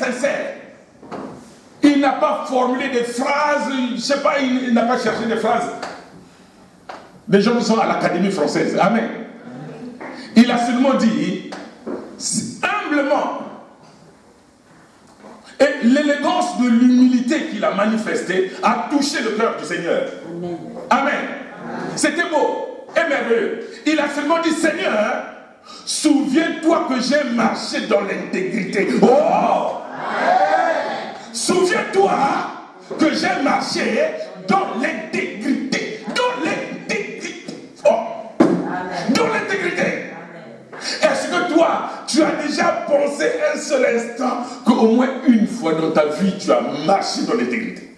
sincère. Il n'a pas formulé des phrases, je ne sais pas, il n'a pas cherché des phrases. Des gens qui sont à l'Académie française. Amen. Il a seulement dit, humblement, et l'élégance de l'humilité qu'il a manifestée a touché le cœur du Seigneur. Amen. Amen. C'était beau et merveilleux. Il a seulement dit, Seigneur, souviens-toi que j'ai marché dans l'intégrité. Oh! Souviens-toi que j'ai marché dans l'intégrité. Dans l'intégrité. Oh! Dans l'intégrité. Est-ce que toi, tu as déjà pensé un seul instant qu'au moins une fois dans ta vie, tu as marché dans l'intégrité?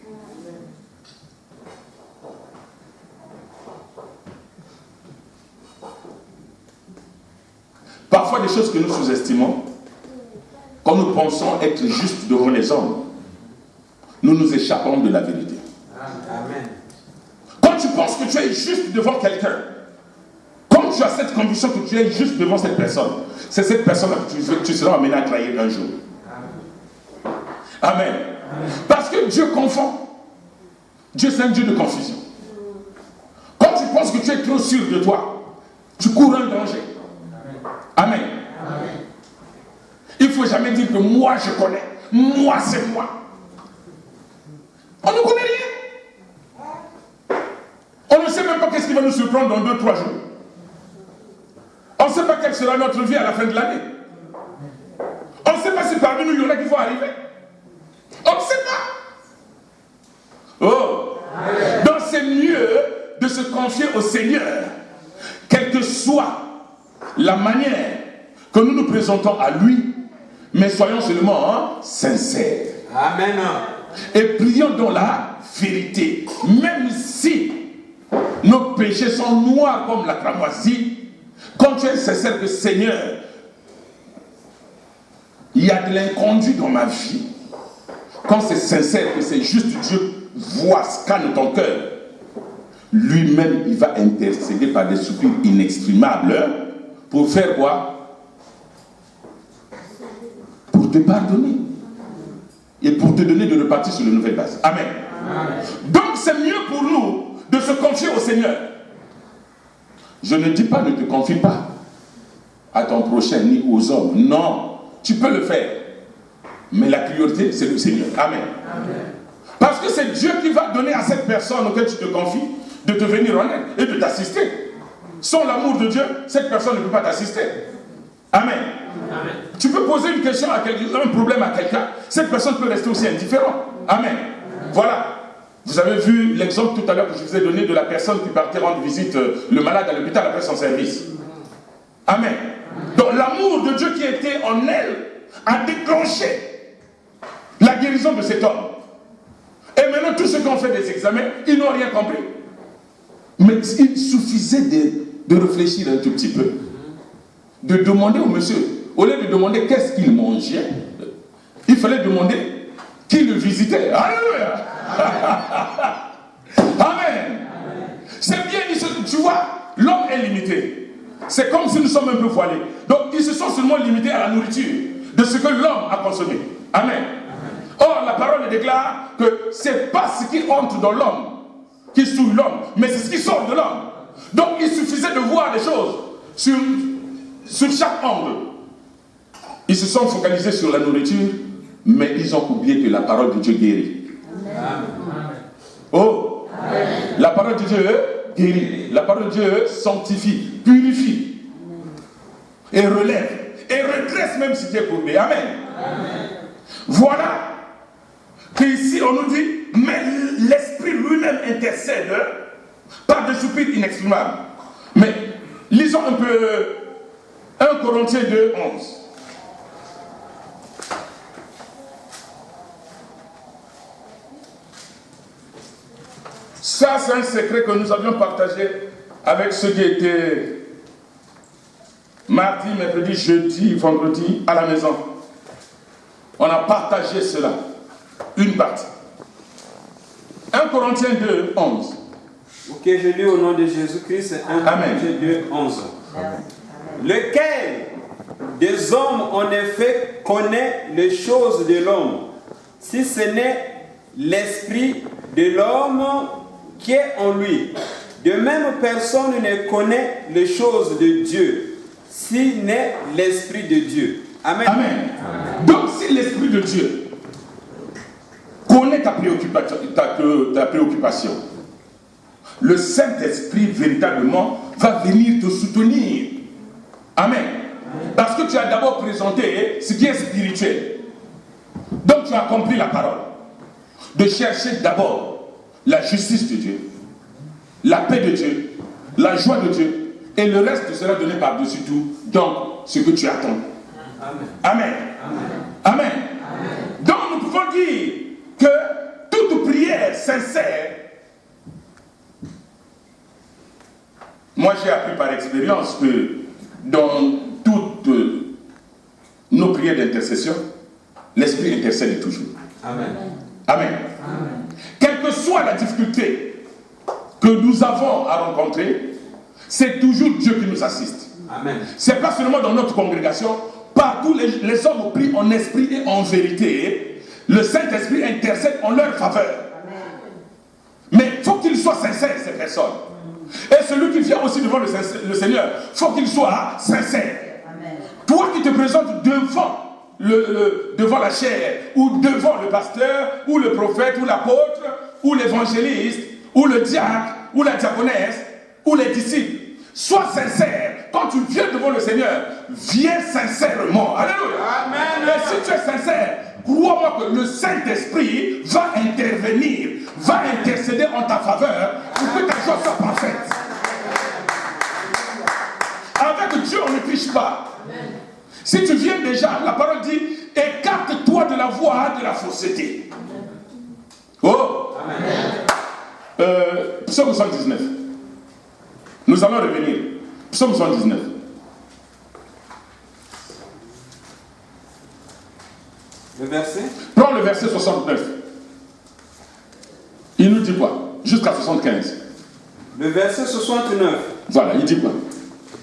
Parfois, des choses que nous sous-estimons, quand nous pensons être justes devant les hommes, nous nous échappons de la vérité. Amen. Quand tu penses que tu es juste devant quelqu'un, quand tu as cette conviction que tu es juste devant cette personne, c'est cette personne-là que tu seras amené à trahir un jour. Amen. Amen. Parce que Dieu confond. Dieu, c'est un Dieu de confusion. Quand tu penses que tu es trop sûr de toi, tu cours un danger. Amen. Amen. Il ne faut jamais dire que moi je connais. Moi c'est moi. On ne connaît rien. On ne sait même pas qu'est-ce qui va nous surprendre dans 2-3 jours. On ne sait pas quelle sera notre vie à la fin de l'année. On ne sait pas si parmi nous il y en a qui vont arriver. On ne sait pas. Oh. Amen. Donc c'est mieux de se confier au Seigneur, quelle que soit la manière que nous nous présentons à lui, mais soyons seulement sincères. Amen. Et prions dans la vérité. Même si nos péchés sont noirs comme la cramoisie, quand tu es sincère que Seigneur, il y a de l'inconduit dans ma vie, quand c'est sincère que c'est juste Dieu voit, scanne ton cœur, lui-même il va intercéder par des soupirs inexprimables pour faire quoi? Pour te pardonner et pour te donner de repartir sur de nouvelles bases. Amen. Amen. Donc c'est mieux pour nous de se confier au Seigneur. Je ne dis pas ne te confie pas à ton prochain ni aux hommes. Non, tu peux le faire. Mais la priorité, c'est le Seigneur. Amen. Amen. Parce que c'est Dieu qui va donner à cette personne auquel tu te confies de te venir en aide et de t'assister. Sans l'amour de Dieu, cette personne ne peut pas t'assister. Amen. Amen. Tu peux poser une question à quelqu'un, un problème à quelqu'un, cette personne peut rester aussi indifférente. Amen. Amen. Voilà. Vous avez vu l'exemple tout à l'heure que je vous ai donné de la personne qui partait rendre visite le malade à l'hôpital après son service. Amen. Donc l'amour de Dieu qui était en elle a déclenché la guérison de cet homme. Et maintenant, tous ceux qui ont fait des examens, ils n'ont rien compris. Mais il suffisait de réfléchir un tout petit peu. De demander au monsieur, au lieu de demander qu'est-ce qu'il mangeait, il fallait demander qui le visitait. Alléluia. Amen. C'est bien, tu vois, l'homme est limité. C'est comme si nous sommes un peu voilés. Donc, ils se sont seulement limités à la nourriture de ce que l'homme a consommé. Amen. Or, la parole déclare que ce n'est pas ce qui entre dans l'homme qui souille l'homme, mais c'est ce qui sort de l'homme. Donc, il suffisait de voir les choses sur chaque angle. Ils se sont focalisés sur la nourriture, mais ils ont oublié que la parole de Dieu guérit. Amen. Oh, Amen. La parole de Dieu guérit. La parole de Dieu sanctifie, purifie, et relève, et redresse même ce qui est courbé. Amen. Amen. Voilà qu'ici on nous dit, mais l'Esprit lui-même intercède par des soupirs inexprimables. Mais lisons un peu 1 Corinthiens 2, 11. Ça, c'est un secret que nous avions partagé avec ceux qui étaient mardi, mercredi, jeudi, vendredi à la maison. On a partagé cela. Une partie. 1 Corinthiens 2, 11. Ok, je lis au nom de Jésus-Christ 1 Corinthiens 2, 11. Lequel des hommes en effet connaît les choses de l'homme, si ce n'est l'esprit de l'homme qui est en lui. De même, personne ne connaît les choses de Dieu, si n'est l'esprit de Dieu. Amen. Amen. Donc si l'esprit de Dieu connaît ta préoccupation, le Saint-Esprit véritablement va venir te soutenir. Amen. Parce que tu as d'abord présenté ce qui est spirituel. Donc tu as compris la parole. De chercher d'abord la justice de Dieu, la paix de Dieu, la joie de Dieu, et le reste te sera donné par-dessus tout, donc ce que tu attends. Amen. Amen. Amen. Amen. Donc nous pouvons dire que toute prière sincère, moi j'ai appris par expérience que dans toutes nos prières d'intercession, l'Esprit intercède toujours. Amen. Amen. Amen. Quelle que soit la difficulté que nous avons à rencontrer, c'est toujours Dieu qui nous assiste. Amen. C'est pas seulement dans notre congrégation, partout les hommes prient en esprit et en vérité. Le Saint-Esprit intercède en leur faveur. Amen. Mais il faut qu'ils soient sincères, ces personnes. Et celui qui vient aussi devant le Seigneur, il faut qu'il soit sincère. Amen. Toi qui te présentes devant la chair, ou devant le pasteur, ou le prophète, ou l'apôtre, ou l'évangéliste, ou le diacre, ou la diaconesse, ou les disciples, sois sincère. Quand tu viens devant le Seigneur, viens sincèrement. Alléluia. Amen. Et si tu es sincère, crois-moi que le Saint-Esprit va intervenir, va intercéder en ta faveur pour que ta chose soit parfaite. Avec Dieu, on ne triche pas. Si tu viens déjà, la parole dit, écarte-toi de la voie de la fausseté. Oh. Psaume 119. Nous allons revenir. Psaume 119. Le verset? Prends le verset 69. Il nous dit quoi? Jusqu'à 75. Le verset 69. Voilà, il dit quoi?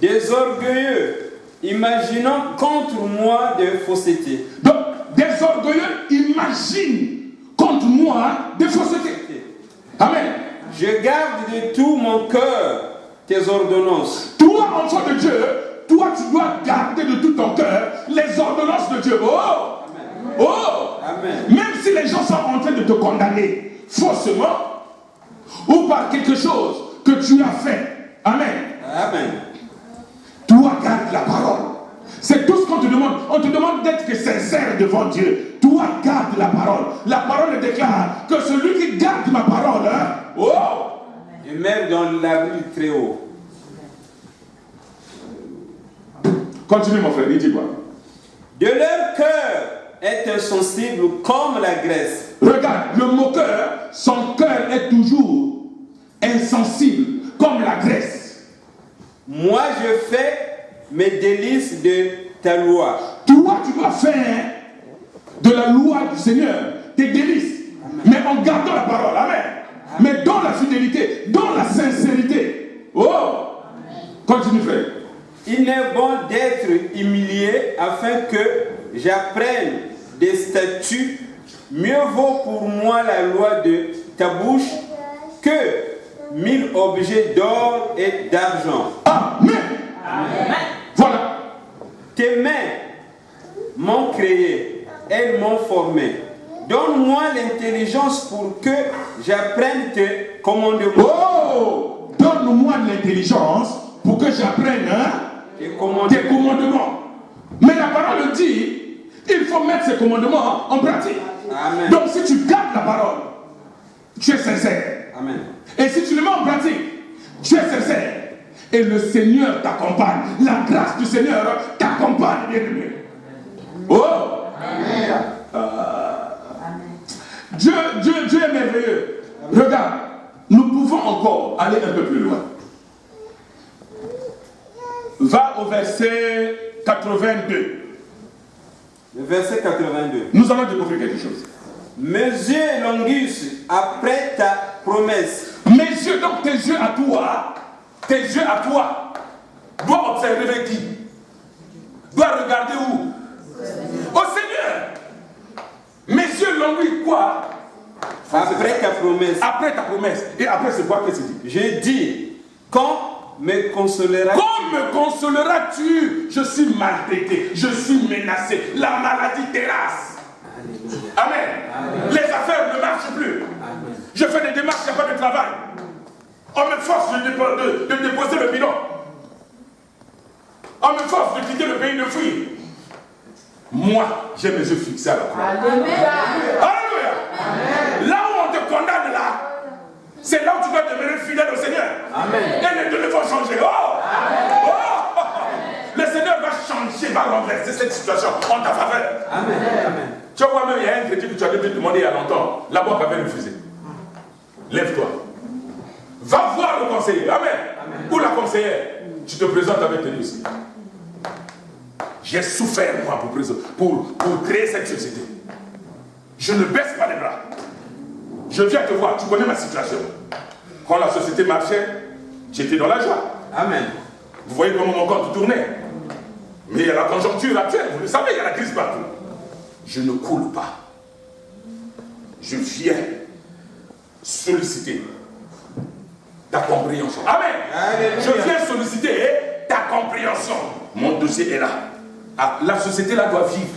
Des orgueilleux, imaginant contre moi des faussetés. Donc, des orgueilleux imaginent contre moi des faussetés. Amen. Je garde de tout mon cœur tes ordonnances. Toi, enfant de Dieu, toi, tu dois garder de tout ton cœur les ordonnances de Dieu. Oh! Amen. Oh! Amen. Même si les gens sont en train de te condamner faussement ou par quelque chose que tu as fait. Amen. Amen. Toi, garde la parole. C'est tout ce qu'on te demande. On te demande d'être sincère devant Dieu. Toi, garde la parole. La parole déclare que celui qui garde ma parole, oh! Et même dans l'abri du Très-Haut. Continue mon frère, il dit quoi? De leur cœur est insensible comme la graisse. Regarde, le moqueur, son cœur est toujours insensible comme la graisse. Moi je fais mes délices de ta loi. Toi tu dois faire de la loi du Seigneur tes délices. Amen. Mais en gardant la parole. Amen. Amen. Mais dans la fidélité, dans la sincérité. Oh! Amen. Continue frère. Il n'est bon d'être humilié afin que j'apprenne des statuts. Mieux vaut pour moi la loi de ta bouche que 1000 objets d'or et d'argent. Amen. Amen. Voilà. Tes mains m'ont créé, elles m'ont formé. Donne-moi l'intelligence pour que j'apprenne tes commandements. Oh! Donne-moi l'intelligence pour que j'apprenne tes commandements. Mais la parole dit, il faut mettre ces commandements en pratique. Amen. Donc si tu gardes la parole, tu es sincère. Amen. Et si tu le mets en pratique, tu es sincère. Et le Seigneur t'accompagne. La grâce du Seigneur t'accompagne, bien-aimé. Oh! Dieu est merveilleux. Regarde, nous pouvons encore aller un peu plus loin. Va au verset 82. Le verset 82. Nous allons découvrir quelque chose. Mes yeux languissent après ta promesse. Mes yeux, donc tes yeux à toi, doivent observer qui? doit regarder où? Au Seigneur. Mes yeux languissent quoi? Après ta promesse. Après ta promesse. Et après, c'est quoi que c'est dit? Je dis, quand me consoleras-tu? Quand me consoleras-tu? Je suis maltraité, je suis menacé, la maladie terrasse. Amen. Amen. Les affaires ne marchent plus. Amen. Je fais des démarches, il n'y a pas de travail. On me force de déposer le bilan. On me force de quitter le pays de fuir. Moi, j'ai mes yeux fixés à la croix. Alléluia. Alléluia. Là où on te condamne là, c'est là où tu dois demeurer fidèle au Seigneur. Amen. Et les deux vont changer. Oh! Oh! Le Seigneur va changer, va renverser cette situation en ta faveur. Amen. Amen. Tu vois même, il y a un chrétien que tu avais demandé il y a longtemps. La banque avait refusé. Lève-toi. Va voir le conseiller. Amen. Amen. Ou la conseillère. Tu te présentes avec tes dossiers. J'ai souffert, moi, pour créer cette société. Je ne baisse pas les bras. Je viens te voir, tu connais ma situation. Quand la société marchait, j'étais dans la joie. Amen. Vous voyez comment mon compte tournait. Mais il y a la conjoncture actuelle, vous le savez, il y a la crise partout. Je ne coule pas. Je viens solliciter ta compréhension. Amen. Alléluia. Je viens solliciter ta compréhension. Mon dossier est là. La société là doit vivre.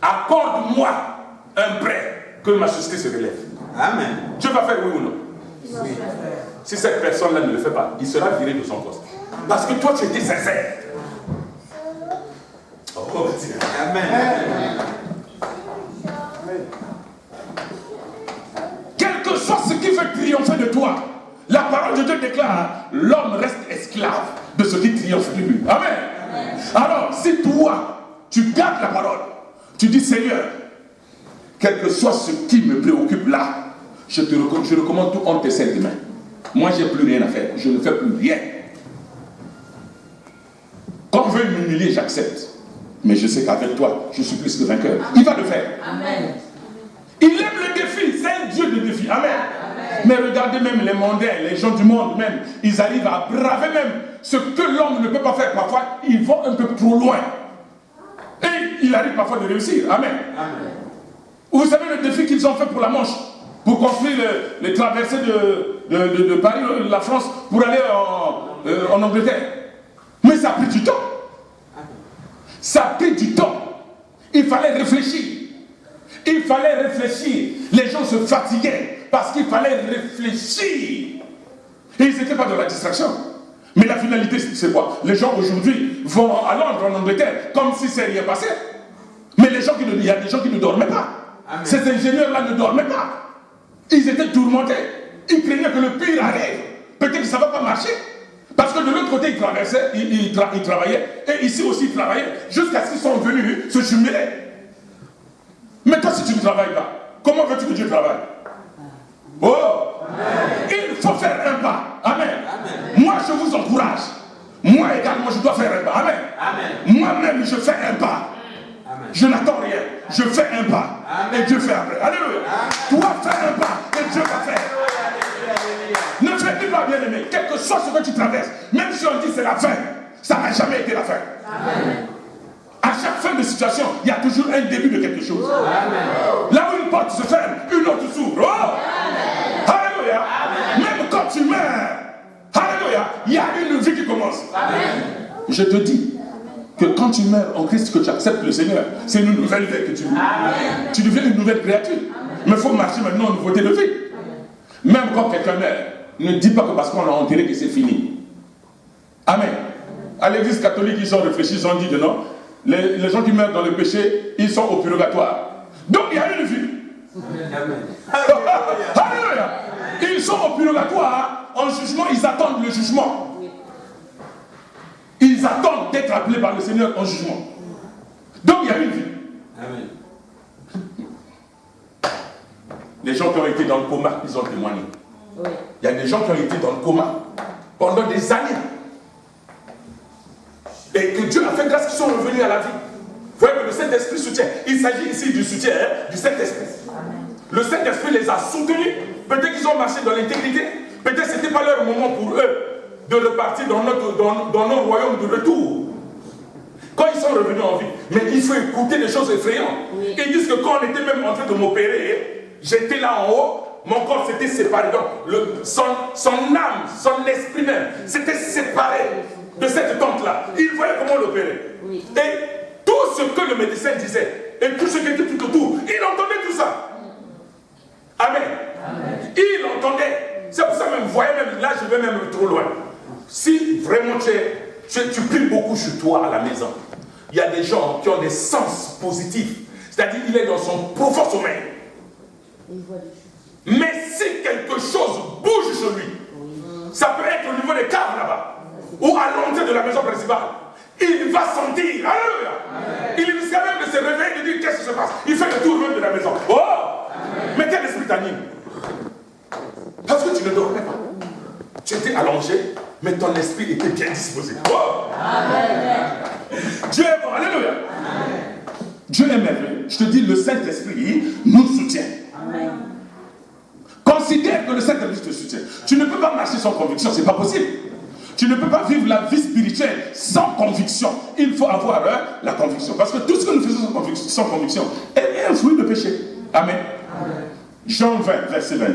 Accorde-moi un prêt que ma société se relève. Amen. Dieu va faire oui ou non? Oui. Si cette personne-là ne le fait pas, il sera viré de son poste. Parce que toi, tu étais sincère. Oh, Amen. Quel que soit ce qui veut triompher de toi, la parole de Dieu déclare, l'homme reste esclave de ce qui triomphe de lui. Amen. Amen. Alors, si toi, tu gardes la parole, tu dis Seigneur, quel que soit ce qui me préoccupe là, je recommande tout entre tes saintes mains. Moi, je n'ai plus rien à faire. Je ne fais plus rien. Quand on veut m'humilier, j'accepte. Mais je sais qu'avec toi, je suis plus que vainqueur. Amen. Il va le faire. Amen. Il aime le défi. C'est un Dieu de défi. Amen. Amen. Mais regardez même les mondains, les gens du monde même, ils arrivent à braver même ce que l'homme ne peut pas faire parfois. Ils vont un peu trop loin. Et il arrive parfois de réussir. Amen. Amen. Vous savez le défi qu'ils ont fait pour la Manche, pour construire les traversées de Paris, la France, pour aller en Angleterre. Mais ça a pris du temps. Ça a pris du temps. Il fallait réfléchir. Il fallait réfléchir. Les gens se fatiguaient parce qu'il fallait réfléchir. Et ils n'étaient pas dans la distraction. Mais la finalité, c'est quoi? Les gens aujourd'hui vont à Londres, en Angleterre, comme si c'est rien passé. Mais il y a des gens qui ne dormaient pas. Amen. Ces ingénieurs-là ne dormaient pas. Ils étaient tourmentés. Ils craignaient que le pire arrive. Peut-être que ça ne va pas marcher. Parce que de l'autre côté, ils traversaient, ils travaillaient. Et ici aussi, ils travaillaient. Jusqu'à ce qu'ils sont venus se jumeler. Mais toi, si tu ne travailles pas, comment veux-tu que Dieu travaille? Oh! Amen. Il faut faire un pas. Amen. Amen. Moi, je vous encourage. Moi également, je dois faire un pas. Amen. Amen. Moi-même, je fais un pas. Amen. Je n'attends rien. Je fais un pas. Amen. Et Dieu fait après. Alléluia. Amen. Toi, fais un pas. Et Dieu va faire. Ne fais pas, bien aimé. Quel que soit ce que tu traverses, même si on dit c'est la fin, ça n'a jamais été la fin. Amen. À chaque fin de situation, il y a toujours un début de quelque chose. Amen. Là où une porte se ferme, une autre s'ouvre. Oh! Alléluia. Même quand tu meurs, alléluia, il y a une vie qui commence. Amen. Je te dis que quand tu meurs en Christ, que tu acceptes le Seigneur, c'est une nouvelle vie que tu vis. Tu deviens une nouvelle créature. Mais il faut marcher maintenant en nouveauté de vie. Même quand quelqu'un meurt, ne dis pas que parce qu'on l'a enterré que c'est fini. Amen. À l'église catholique, ils ont réfléchi, ils ont dit que non. Les gens qui meurent dans le péché, ils sont au purgatoire. Donc il y a une vie. Amen. Alléluia. Ils sont au purgatoire, en jugement, ils attendent le jugement. Ils attendent d'être appelés par le Seigneur en jugement. Donc il y a une vie. Amen. Les gens qui ont été dans le coma, ils ont témoigné. Oui. Il y a des gens qui ont été dans le coma pendant des années. Et que Dieu a fait grâce qu'ils sont revenus à la vie. Vous voyez que le Saint-Esprit soutient. Il s'agit ici du soutien du Saint-Esprit. Le Saint-Esprit les a soutenus. Peut-être qu'ils ont marché dans l'intégrité. Peut-être que ce n'était pas leur moment pour eux de repartir dans nos royaumes de retour. quand ils sont revenus en vie, mais il faut écouter des choses effrayantes. Oui. Ils disent que quand on était même en train de m'opérer, j'étais là en haut, mon corps s'était séparé. Donc son âme, son esprit même, s'était séparé de cette tente-là. Il voyait comment l'opérer. Oui. Et tout ce que le médecin disait, et tout ce qui était tout autour, il entendait tout ça. Amen. Amen. Il entendait. C'est pour ça même, vous voyez même, là je vais même trop loin. Si vraiment tu pries beaucoup chez toi à la maison, il y a des gens qui ont des sens positifs. C'est-à-dire qu'il est dans son profond sommeil. Mais si quelque chose bouge chez lui, ça peut être au niveau des caves là-bas, ou à l'entrée de la maison principale, il va sentir. Alléluia. Il risque même de se réveiller et de dire qu'est-ce qui se passe. Il fait le tour même de la maison. Oh! Mais quel esprit t'anime? Parce que tu ne dormais pas. Tu étais allongé, mais ton esprit était bien disposé. Oh! Amen. Dieu est bon. Alléluia. Amen. Dieu est merveilleux. Je te dis, le Saint-Esprit nous soutient. Amen. Considère que le Saint-Esprit te soutient. Tu ne peux pas marcher sans conviction, c'est pas possible. Tu ne peux pas vivre la vie spirituelle sans conviction. Il faut avoir la conviction. Parce que tout ce que nous faisons sans conviction est un fruit de péché. Amen. Amen. Jean 20, verset 22.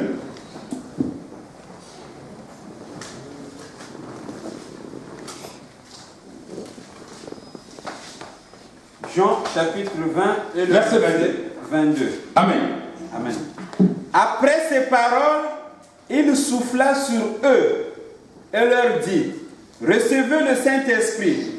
Jean chapitre 20 et le verset 22. Amen. Amen. Après ces paroles, il souffla sur eux et leur dit, recevez le Saint-Esprit.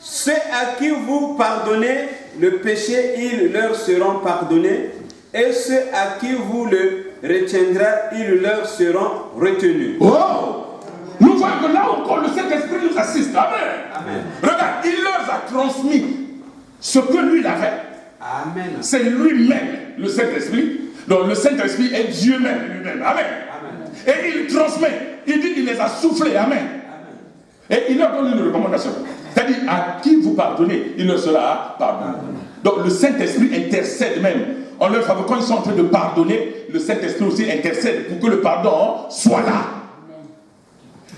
Ceux à qui vous pardonnez le péché, ils leur seront pardonnés, et ceux à qui vous le retiendrez, ils leur seront retenus. Oh! Nous voyons que là encore le Saint-Esprit nous assiste. Amen. Amen. Regarde, il leur a transmis ce que lui il avait. Amen. C'est lui-même, le Saint-Esprit. Donc le Saint-Esprit est Dieu même lui-même. Amen. Amen. Et il transmet. Il dit qu'il les a soufflés. Amen. Amen. Et il leur donne une recommandation. C'est-à-dire, à qui vous pardonnez, il leur sera pardonné. Donc le Saint-Esprit intercède même. En leur faveur, quand ils sont en train de pardonner, le Saint-Esprit aussi intercède pour que le pardon soit là.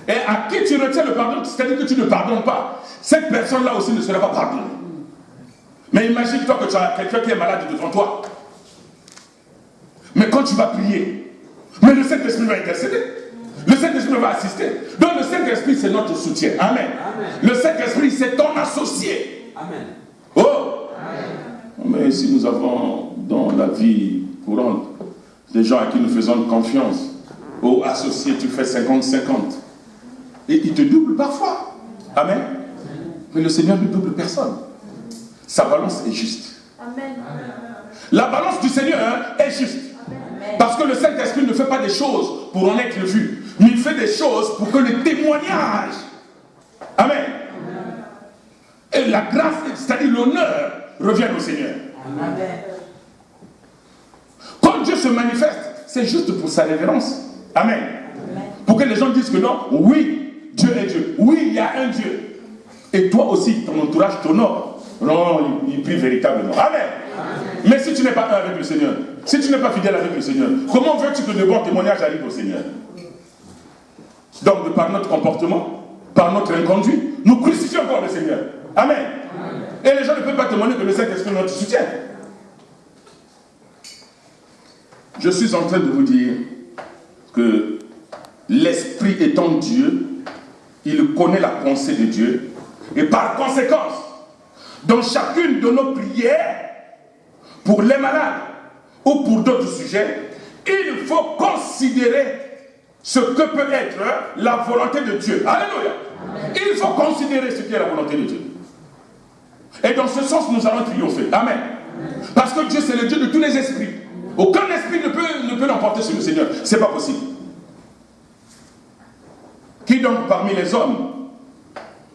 Et à qui tu retiens le pardon, c'est-à-dire que tu ne pardonnes pas, cette personne-là aussi ne sera pas pardonnée. Mais imagine-toi que tu as quelqu'un qui est malade devant toi. Mais quand tu vas prier, mais le Saint-Esprit va intercéder. Le Saint-Esprit va assister. Donc le Saint-Esprit, c'est notre soutien. Amen. Amen. Le Saint-Esprit, c'est ton associé. Amen. Oh! Amen. Mais si nous avons dans la vie courante des gens à qui nous faisons confiance, oh, associé, tu fais 50-50. Et il te double parfois. Amen. Mais le Seigneur ne double personne. Sa balance est juste. Amen. La balance du Seigneur est juste. Amen. Parce que le Saint-Esprit ne fait pas des choses pour en être vu, mais il fait des choses pour que le témoignage. Amen. Et la grâce, c'est-à-dire l'honneur, revienne au Seigneur. Amen. Quand Dieu se manifeste, c'est juste pour sa révérence. Amen. Amen. Pour que les gens disent que non, oui, Dieu est Dieu. Oui, il y a un Dieu. Et toi aussi, ton entourage t'honore. Non, il prie véritablement. Amen. Amen. Mais si tu n'es pas un avec le Seigneur, si tu n'es pas fidèle avec le Seigneur, comment veux-tu que de bons témoignages arrivent au Seigneur? Donc, par notre comportement, par notre inconduit, nous crucifions encore le Seigneur. Amen. Amen. Et les gens ne peuvent pas témoigner que le Saint-Esprit notre soutien. Je suis en train de vous dire que l'Esprit étant Dieu, il connaît la pensée de Dieu. Et par conséquence, dans chacune de nos prières, pour les malades ou pour d'autres sujets, il faut considérer ce que peut être la volonté de Dieu. Alléluia. Il faut considérer ce qui est la volonté de Dieu. Et dans ce sens, nous allons triompher. Amen. Parce que Dieu, c'est le Dieu de tous les esprits. Aucun esprit ne peut l'emporter sur le Seigneur. Ce n'est pas possible. Qui donc parmi les hommes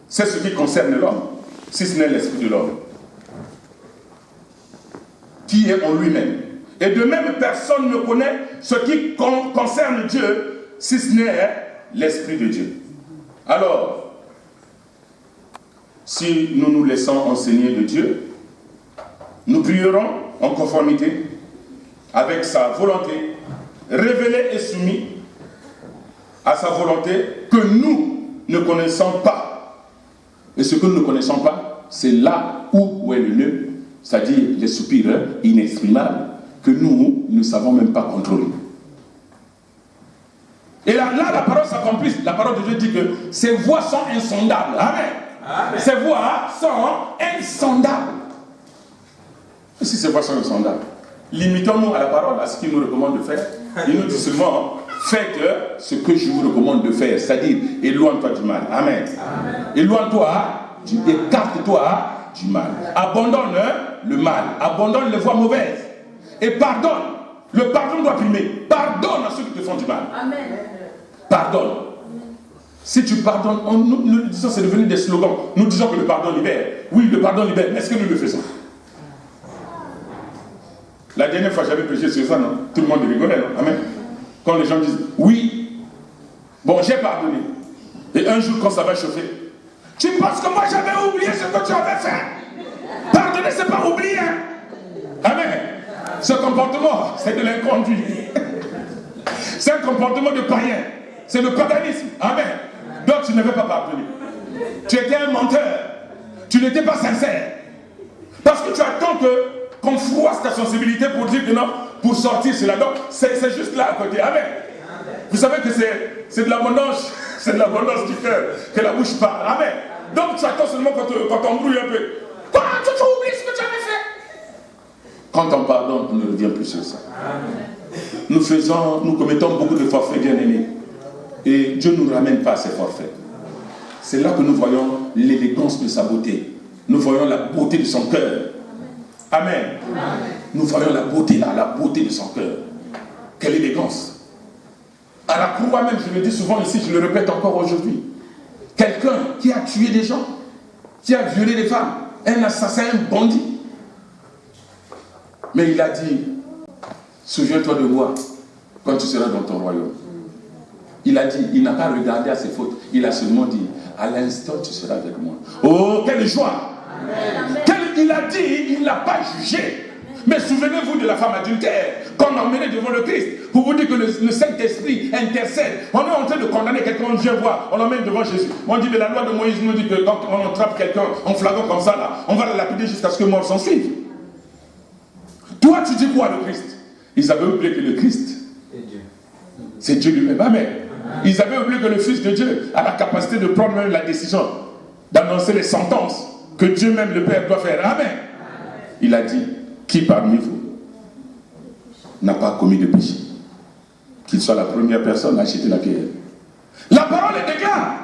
sait ce qui concerne l'homme, si ce n'est l'esprit de l'homme, qui est en lui-même. Et de même, personne ne connaît ce qui concerne Dieu, si ce n'est l'esprit de Dieu. Alors, si nous nous laissons enseigner de Dieu, nous prierons en conformité avec sa volonté, révélée et soumise à sa volonté que nous ne connaissons pas. Et ce que nous ne connaissons pas, c'est là où est le nœud, c'est-à-dire les soupirs inexprimables que nous ne savons même pas contrôler. Et là, la parole s'accomplit. La parole de Dieu dit que ces voies sont insondables. Amen. Amen. Ces voies sont insondables. Et si ces voies sont insondables, limitons-nous à la parole, à ce qu'il nous recommande de faire. Il nous dit seulement, faites ce que je vous recommande de faire, c'est-à-dire éloigne-toi du mal. Amen. Amen. Éloigne-toi, écarte-toi du mal. Abandonne le mal, abandonne les voies mauvaises et pardonne. Le pardon doit primer. Pardonne à ceux qui te font du mal. Amen. Pardonne. Si tu pardonnes, nous disons, c'est devenu des slogans. Nous disons que le pardon libère. Oui, le pardon libère. Mais est-ce que nous le faisons? La dernière fois, j'avais prêché sur ça, non? Tout le monde rigolait, non? Amen. Quand les gens disent, oui, bon, j'ai pardonné. Et un jour, quand ça va chauffer, tu penses que moi, j'avais oublié ce que tu avais fait? Pardonner, c'est pas oublier. Amen. Ce comportement, c'est de l'inconduit. C'est un comportement de païen. C'est le paganisme. Amen. Donc, tu ne veux pas pardonner. Tu étais un menteur. Tu n'étais pas sincère. Parce que tu attends qu'on froisse ta sensibilité pour dire que non, pour sortir cela. Donc, c'est juste là à côté. Amen. Vous savez que c'est de l'abondance. C'est de l'abondance du cœur que la bouche parle. Amen. Donc, tu attends seulement quand on brouille un peu. Quoi? Tu as oublié ce que tu avais fait? Quand on pardonne, on ne revient plus sur ça. Nous commettons beaucoup de forfaits, bien-aimés. Et Dieu ne nous ramène pas à ces forfaits. C'est là que nous voyons l'élégance de sa beauté. Nous voyons la beauté de son cœur. Amen. Nous voyons la beauté là, la beauté de son cœur. Quelle élégance. À la croix même, je le dis souvent ici, je le répète encore aujourd'hui. Quelqu'un qui a tué des gens, qui a violé des femmes, un assassin, un bandit. Mais il a dit, souviens-toi de moi quand tu seras dans ton royaume. Il a dit, il n'a pas regardé à ses fautes. Il a seulement dit, à l'instant tu seras avec moi. Oh, quelle joie! Il a dit, il ne l'a pas jugé. Mais souvenez-vous de la femme adultère qu'on a emmenée devant le Christ pour vous dire que le Saint-Esprit intercède. On est en train de condamner quelqu'un, on vient voir, on l'emmène devant Jésus. On dit, mais la loi de Moïse nous dit que quand on attrape quelqu'un en flagrant comme ça, là, on va la lapider jusqu'à ce que mort s'en suive. Toi, tu dis quoi, le Christ? Ils avaient oublié que le Christ, c'est Dieu lui-même. Amen. Ils avaient oublié que le Fils de Dieu a la capacité de prendre même la décision, d'annoncer les sentences que Dieu même, le Père, doit faire. Amen. Il a dit, qui parmi vous n'a pas commis de péché? Qu'il soit la première personne à jeter la pierre. La parole est déclare,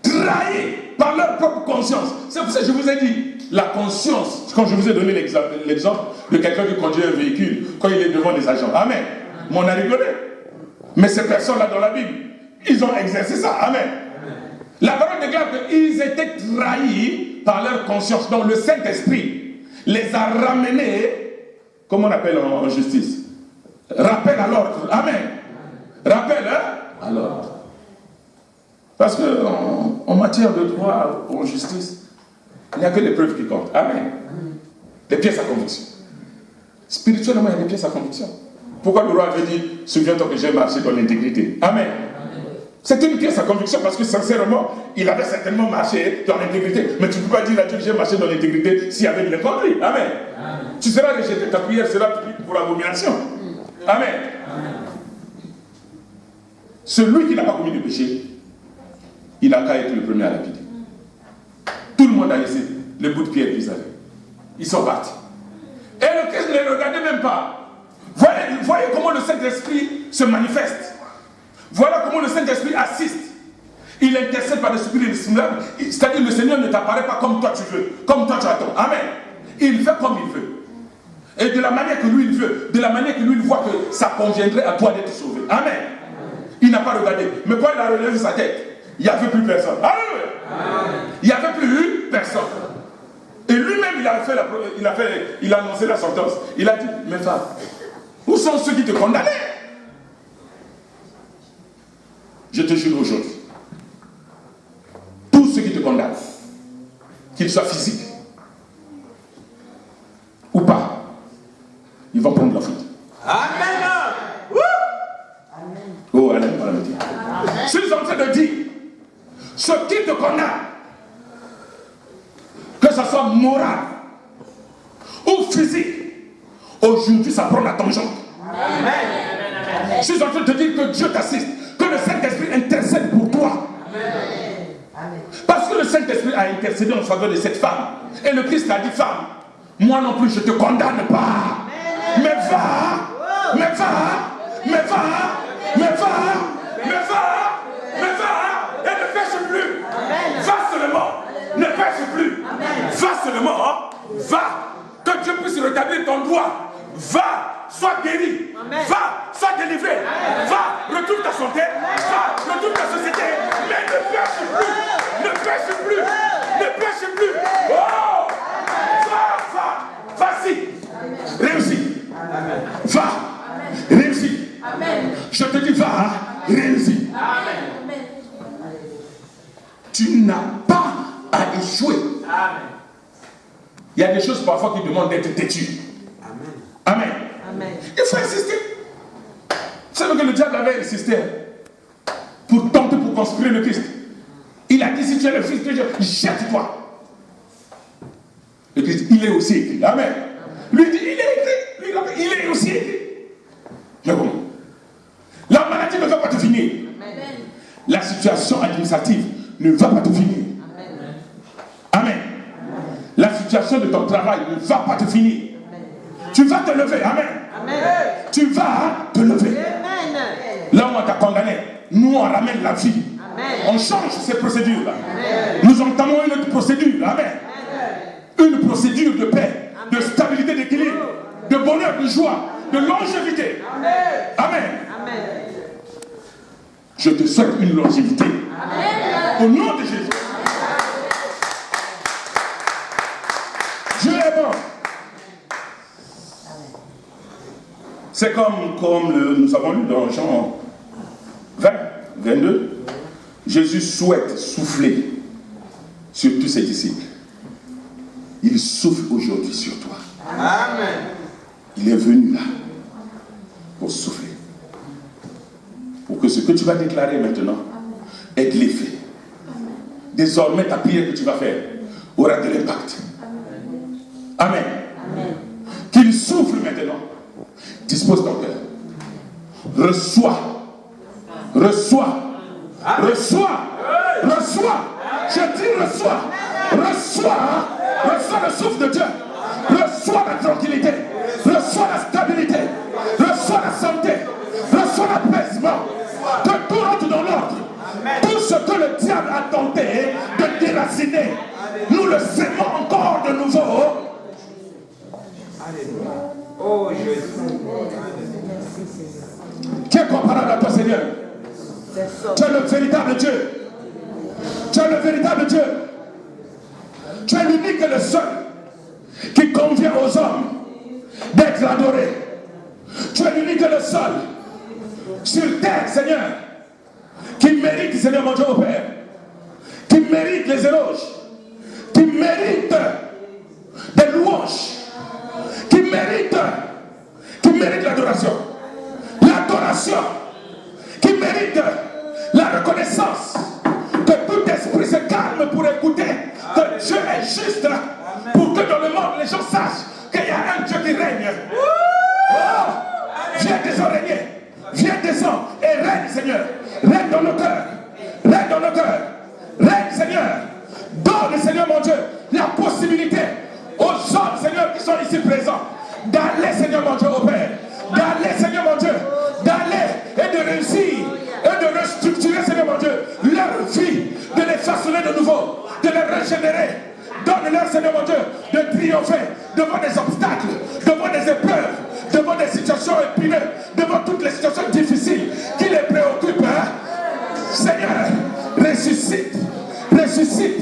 trahis par leur propre conscience. C'est pour ça que je vous ai dit, la conscience, quand je vous ai donné l'exemple de quelqu'un qui conduit un véhicule, quand il est devant les agents. Amen. Mais on a rigolé. Mais ces personnes-là dans la Bible, ils ont exercé ça. Amen. La parole déclare qu'ils étaient trahis par leur conscience. Donc le Saint-Esprit les a ramenés, comment on appelle en justice? Rappel à l'ordre. Amen. Rappel à l'ordre. Parce qu'en matière de droit, en justice, il n'y a que les preuves qui comptent. Amen. Les pièces à conviction. Spirituellement, il y a des pièces à conviction. Pourquoi le roi avait dit, souviens-toi que j'ai marché dans l'intégrité? Amen. C'était une pièce à conviction parce que sincèrement, il avait certainement marché dans l'intégrité. Mais tu ne peux pas dire à Dieu que j'ai marché dans l'intégrité s'il avait bien compris. Amen. Tu seras rejeté, ta prière sera pour abomination. Amen. Celui qui n'a pas commis de péché, il n'a qu'à être le premier à lapider. Tout le monde a laissé les bouts de pierre qu'ils avaient. Ils sont partis. Et le Christ ne les regardait même pas. Voyez comment le Saint-Esprit se manifeste. Voilà comment le Saint-Esprit assiste. Il intercède par l'Esprit inexprimable. C'est-à-dire le Seigneur ne t'apparaît pas comme toi tu veux, comme toi tu attends. Amen. Il fait comme il veut. Et de la manière que lui il veut, de la manière que lui il voit que ça conviendrait à toi d'être sauvé. Amen. Il n'a pas regardé. Mais quand il a relevé sa tête, il n'y avait plus personne. Alléluia. Il n'y avait plus personne. Et lui-même, il a annoncé la sentence. Il a dit, mes femmes, où sont ceux qui te condamnaient? Je te jure aujourd'hui, tous ceux qui te condamnent, qu'ils soient physiques ou pas, ils vont prendre la faute. Amen. Oh, Amen. Je suis en train de dire, ceux qui te condamnent, morale ou physique, aujourd'hui ça prend la tangente. Amen. Je suis en train de te dire que Dieu t'assiste, que le Saint-Esprit intercède pour toi. Amen. Parce que le Saint-Esprit a intercédé en faveur de cette femme. Et le Christ a dit, femme, moi non plus je ne te condamne pas. Amen. Mais va, mais va, mais va, mais va, mais va, mais va, et ne pêche plus. Amen. Va seulement, ne pêche plus. Amen. Va seulement, va, que Dieu puisse rétablir ton droit. Va, sois guéri. Amen. Va, sois délivré. Amen. Va, retrouve ta santé. Amen. Va, retrouve ta société. Mais ne pêche plus. Ne pêche plus. Ne pêche plus. Oh, va, vas-y. Réussis. Va, réussis. Je te dis, va, réussis. Tu n'as pas à échouer. Il y a des choses parfois qui demandent d'être têtues. Amen. Amen. Il faut insister. Vous savez que le diable avait insisté pour tenter, pour conspirer le Christ. Il a dit, si tu es le fils de Dieu, jette-toi. Le Christ, il est aussi écrit. Amen. Lui dit, il est écrit. Il est aussi écrit. Mais bon, la maladie ne va pas te finir. Amen. La situation administrative ne va pas te finir. Amen. Amen. La situation de ton travail ne va pas te finir. Tu vas te lever, amen. Amen. Tu vas te lever. Amen. Là où on t'a condamné, nous on ramène la vie. Amen. On change ces procédures-là. Nous entamons une autre procédure, amen. Une procédure de paix, amen, de stabilité, d'équilibre, de bonheur, de joie, de longévité. Amen. Amen. Amen. Je te souhaite une longévité. Amen. Au nom de Jésus. Dieu est bon. C'est comme nous avons lu dans Jean 20, 22. Jésus souhaite souffler sur tous ses disciples. Il souffle aujourd'hui sur toi. Amen. Il est venu là pour souffler. Pour que ce que tu vas déclarer maintenant ait de l'effet. Désormais, ta prière que tu vas faire aura de l'impact. Amen. Amen. Qu'il souffle maintenant. Dispose ton cœur. Reçois. Reçois. Reçois. Reçois. Je dis reçois. Reçois. Reçois le souffle de Dieu. Reçois la tranquillité. Reçois la stabilité. Reçois la santé. Reçois l'apaisement. Que tout rentre dans l'ordre. Tout ce que le diable a tenté de déraciner, nous le sémons encore de nouveau. Oh Jésus. Qui est comparable à toi, Seigneur? Tu es le véritable Dieu. Tu es le véritable Dieu. Tu es l'unique et le seul qui convient aux hommes d'être adorés. Tu es l'unique et le seul sur terre, Seigneur, qui mérite, Seigneur mon Dieu, au Père, qui mérite les éloges, qui mérite des louanges, qui mérite l'adoration. L'adoration, qui mérite la reconnaissance, que tout esprit se calme pour écouter que Dieu est juste, pour que dans le monde les gens sachent qu'il y a un Dieu qui règne. Oh, viens descendre régner, viens descendre et règne, Seigneur. Règne dans nos cœurs, règne dans nos cœurs, règne, Seigneur. Donne, Seigneur mon Dieu, la possibilité aux hommes, Seigneur, qui sont ici présents, d'aller, Seigneur mon Dieu, au Père, d'aller, Seigneur mon Dieu, d'aller et de réussir et de restructurer, Seigneur mon Dieu, leur vie, de les façonner de nouveau, de les régénérer. Donne-leur, Seigneur mon Dieu, de triompher devant des obstacles, devant des épreuves, devant des situations épineuses, devant toutes les situations difficiles qui les préoccupent. Hein? Seigneur, ressuscite, ressuscite,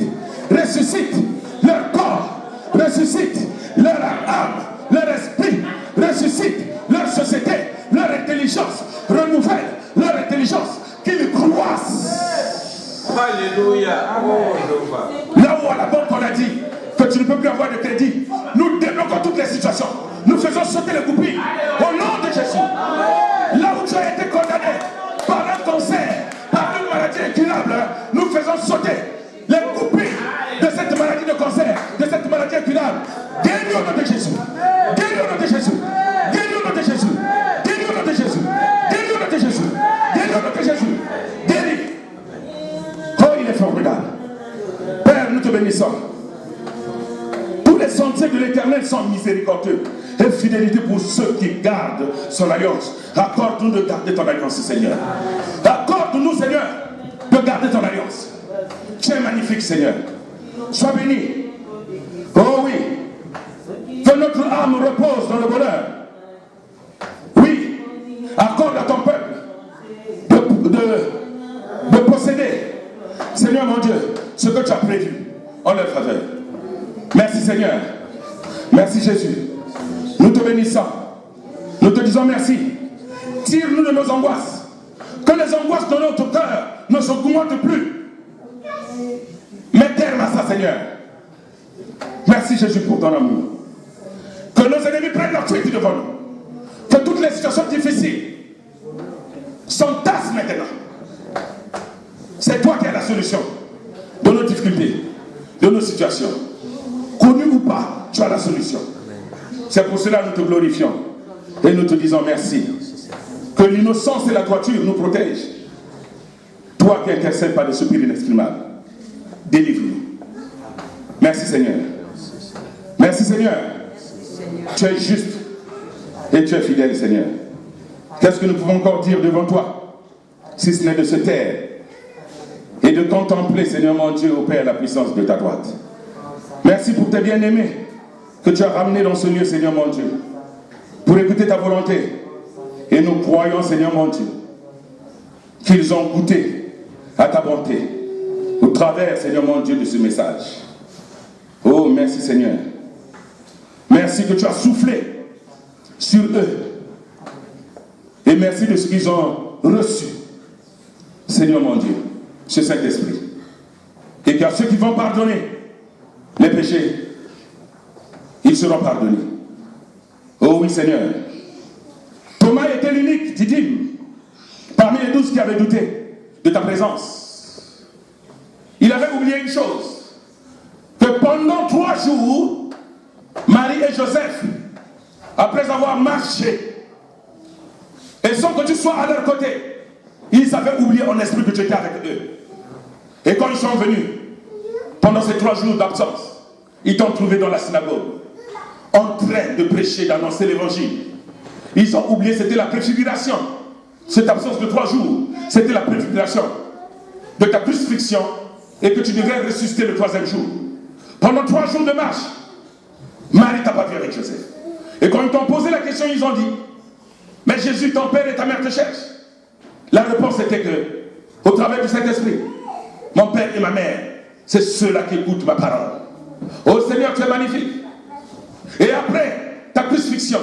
ressuscite leur corps, ressuscite leur âme, leur esprit, ressuscite leur société, leur intelligence, renouvelle leur intelligence, qu'ils croissent. Alléluia. Là où à la banque on a dit que tu ne peux plus avoir de crédit, nous débloquons toutes les situations. Nous faisons sauter les goupilles au nom de Jésus. Là où tu as été condamné par un cancer, par une maladie incurable, nous faisons sauter les goupilles de cette maladie de cancer, de cette maladie tout-puissant. Tous les sentiers de l'Éternel sont miséricordieux et fidélité pour ceux qui gardent son alliance. Accorde-nous de garder ton alliance, Seigneur. Accorde-nous, Seigneur, de garder ton alliance. Tu es magnifique, Seigneur. Sois béni. Oh oui. Que notre âme repose dans le bonheur. Oui. Accorde à ton peuple de posséder, Seigneur mon Dieu, ce que tu as prévu en leur faveur. Merci, Seigneur. Merci, Jésus. Nous te bénissons. Nous te disons merci. Tire-nous de nos angoisses. Que les angoisses de notre cœur ne s'augmentent plus. Mets terme à ça, Seigneur. Merci, Jésus, pour ton amour. Que nos ennemis prennent leur fuite devant nous. Que toutes les situations difficiles s'entassent maintenant. C'est toi qui as la solution de nos difficultés, de nos situations. Connu ou pas, tu as la solution. C'est pour cela que nous te glorifions et nous te disons merci. Que l'innocence et la droiture nous protègent. Toi qui intercèdes par des soupirs inexprimables, délivre-nous. Merci, Seigneur. Merci, Seigneur. Tu es juste et tu es fidèle, Seigneur. Qu'est-ce que nous pouvons encore dire devant toi, si ce n'est de se taire et de contempler, Seigneur mon Dieu, au Père, la puissance de ta droite. Merci pour tes bien-aimés que tu as ramenés dans ce lieu, Seigneur mon Dieu, pour écouter ta volonté. Et nous croyons, Seigneur mon Dieu, qu'ils ont goûté à ta bonté au travers, Seigneur mon Dieu, de ce message. Oh, merci, Seigneur. Merci que tu as soufflé sur eux. Et merci de ce qu'ils ont reçu, Seigneur mon Dieu, ce Saint-Esprit. Et qu'à ceux qui vont pardonner les péchés, ils seront pardonnés. Oh oui, Seigneur. Thomas était l'unique, Didyme, parmi les 12 qui avaient douté de ta présence. Il avait oublié une chose, que pendant 3 jours, Marie et Joseph, après avoir marché, et sans que tu sois à leur côté, ils avaient oublié en esprit que tu étais avec eux. Et quand ils sont venus, pendant ces 3 jours d'absence, ils t'ont trouvé dans la synagogue, en train de prêcher, d'annoncer l'évangile. Ils ont oublié, c'était la préfiguration. Cette absence de 3 jours, c'était la préfiguration de ta crucifixion et que tu devrais ressusciter le 3e jour. Pendant 3 jours de marche, Marie t'a pas vu avec Joseph. Et quand ils t'ont posé la question, ils ont dit, mais Jésus, ton père et ta mère te cherchent. La réponse était que, au travers du Saint-Esprit, mon père et ma mère, c'est ceux-là qui écoutent ma parole. Oh Seigneur, tu es magnifique. Et après ta crucifixion,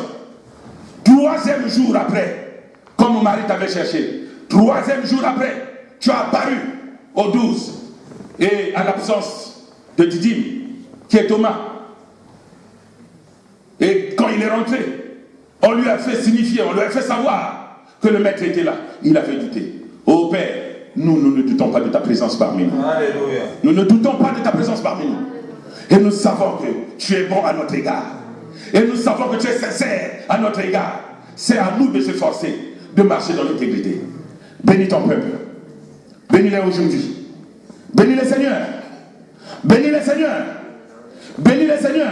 3e jour après, comme Marie t'avait cherché, 3e jour après, tu as apparu aux 12 et à l'absence de Didyme, qui est Thomas. Et quand il est rentré, on lui a fait signifier, on lui a fait savoir que le maître était là. Il avait douté. Oh Père, nous ne doutons pas de ta présence parmi nous. Alléluia. Nous ne doutons pas de ta présence parmi nous. Et nous savons que tu es bon à notre égard. Et nous savons que tu es sincère à notre égard. C'est à nous de s'efforcer de marcher dans l'intégrité. Bénis ton peuple. Bénis-les aujourd'hui. Bénis les Seigneurs. Bénis les Seigneurs. Bénis les Seigneurs.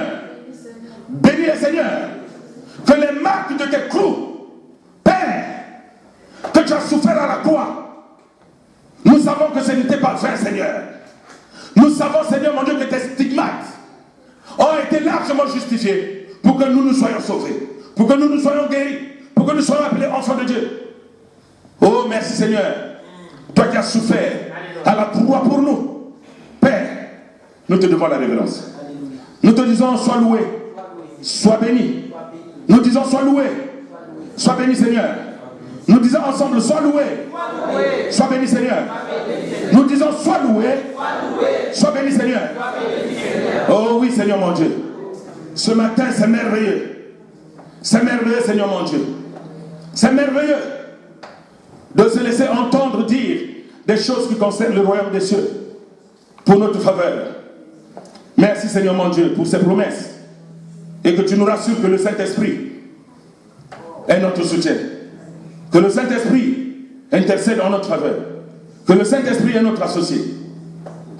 Bénis les Seigneurs. Que les marques de tes clous, Père, que tu as souffert à la croix, nous savons que ce n'était pas vain, Seigneur. Nous savons, Seigneur mon Dieu, que tes stigmates ont été largement justifiés pour que nous soyons sauvés, pour que nous soyons guéris, pour que nous soyons appelés enfants de Dieu. Oh, merci Seigneur. Toi qui as souffert à la croix pour nous. Père, nous te devons la révérence. Nous te disons, sois loué, sois béni. Nous disons, sois loué, sois béni Seigneur. Nous disons ensemble, sois loué, sois béni Seigneur. Nous disons, sois loué, sois béni Seigneur. Oh oui Seigneur mon Dieu. Ce matin c'est merveilleux. C'est merveilleux Seigneur mon Dieu. C'est merveilleux de se laisser entendre dire des choses qui concernent le royaume des cieux pour notre faveur. Merci Seigneur mon Dieu pour ces promesses. Et que tu nous rassures que le Saint-Esprit est notre soutien. Que le Saint-Esprit intercède en notre faveur. Que le Saint-Esprit est notre associé.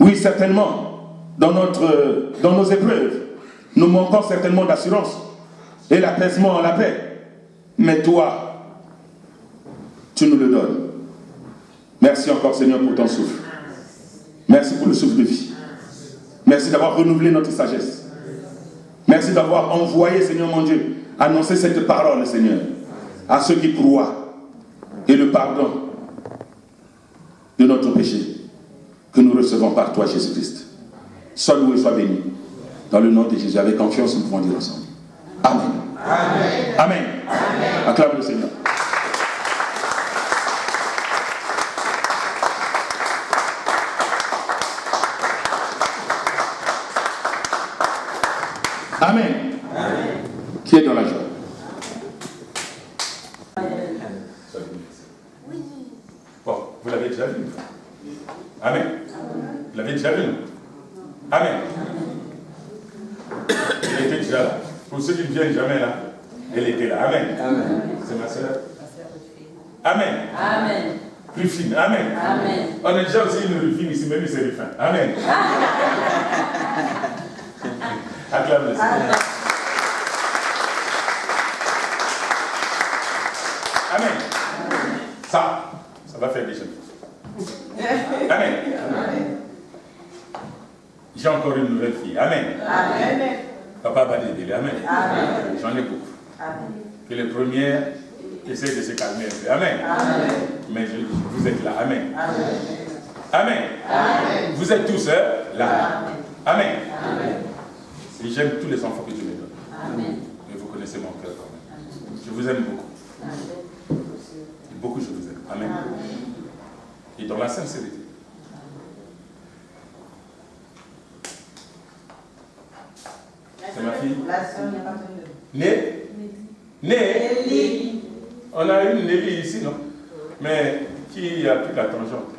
Oui, certainement, dans nos épreuves, nous manquons certainement d'assurance et l'apaisement, la paix. Mais toi, tu nous le donnes. Merci encore, Seigneur, pour ton souffle. Merci pour le souffle de vie. Merci d'avoir renouvelé notre sagesse. Merci d'avoir envoyé, Seigneur mon Dieu, annoncer cette parole, Seigneur, à ceux qui croient et le pardon de notre péché que nous recevons par toi, Jésus-Christ. Sois loué, sois béni. Dans le nom de Jésus, avec confiance, nous pouvons dire ensemble. Amen. Amen. Amen. Amen. Acclame le Seigneur. Amen. Amen. Qui est dans la joie? Bon, vous l'avez déjà vu. Amen. Vous l'avez déjà vu. Amen. Elle était déjà là. Pour ceux qui ne viennent jamais là, elle était là. Amen. Amen. C'est ma soeur. Amen. Amen. Plus fine. Amen. Amen. On a déjà aussi une rufine ici, mais lui c'est Rufin. Amen. Acclame le Seigneur. Amen. Ça va faire des choses. Amen. J'ai encore une nouvelle fille. Amen. Amen. Papa va l'aider. Amen. J'en ai beaucoup. Amen. Que les premières essaient de se calmer un peu. Amen. Amen. Mais vous êtes là. Amen. Amen. Amen. Vous êtes tous là. Amen. Amen. Et j'aime tous les enfants que Dieu me donne. Amen. Mais vous connaissez mon cœur quand même. Je vous aime beaucoup. Amen. Beaucoup je vous aime. Amen. Amen. Et dans la sincérité. C'est ma fille. La soeur n'est pas venue. Nelly. On a une Nelly ici, non? Mais qui a pris la tangente?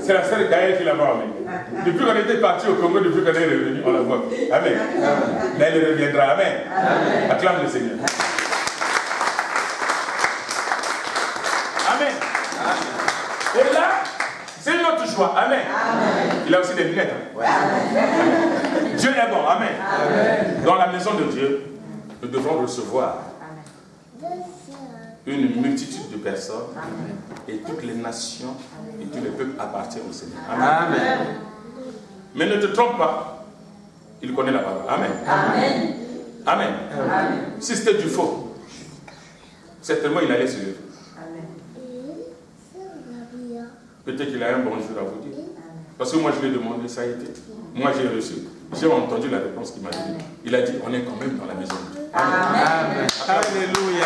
C'est la sœur Gaëlle qui l'a emmenée. Depuis qu'on était parti au Congo, depuis qu'on est revenu, on la voit. Amen. Mais elle reviendra. Amen. Amen. Acclame le Seigneur. Amen. Et là, c'est notre joie. Amen. Amen. Il a aussi des lunettes. Hein? Ouais. Dieu est bon. Amen. Amen. Dans la maison de Dieu, nous devons recevoir une multitude de personnes. Amen. Et toutes les nations et tous les peuples appartiennent au Seigneur. Amen. Amen. Mais ne te trompe pas. Il connaît la parole. Amen. Amen. Amen. Amen. Si c'était du faux, certainement il allait se lever. Peut-être qu'il a un bonjour à vous dire. Parce que moi je lui ai demandé, ça a été. Moi j'ai reçu. J'ai entendu la réponse qu'il m'a donnée. Il a dit, on est quand même dans la maison de Dieu. Amen. Amen. Alléluia.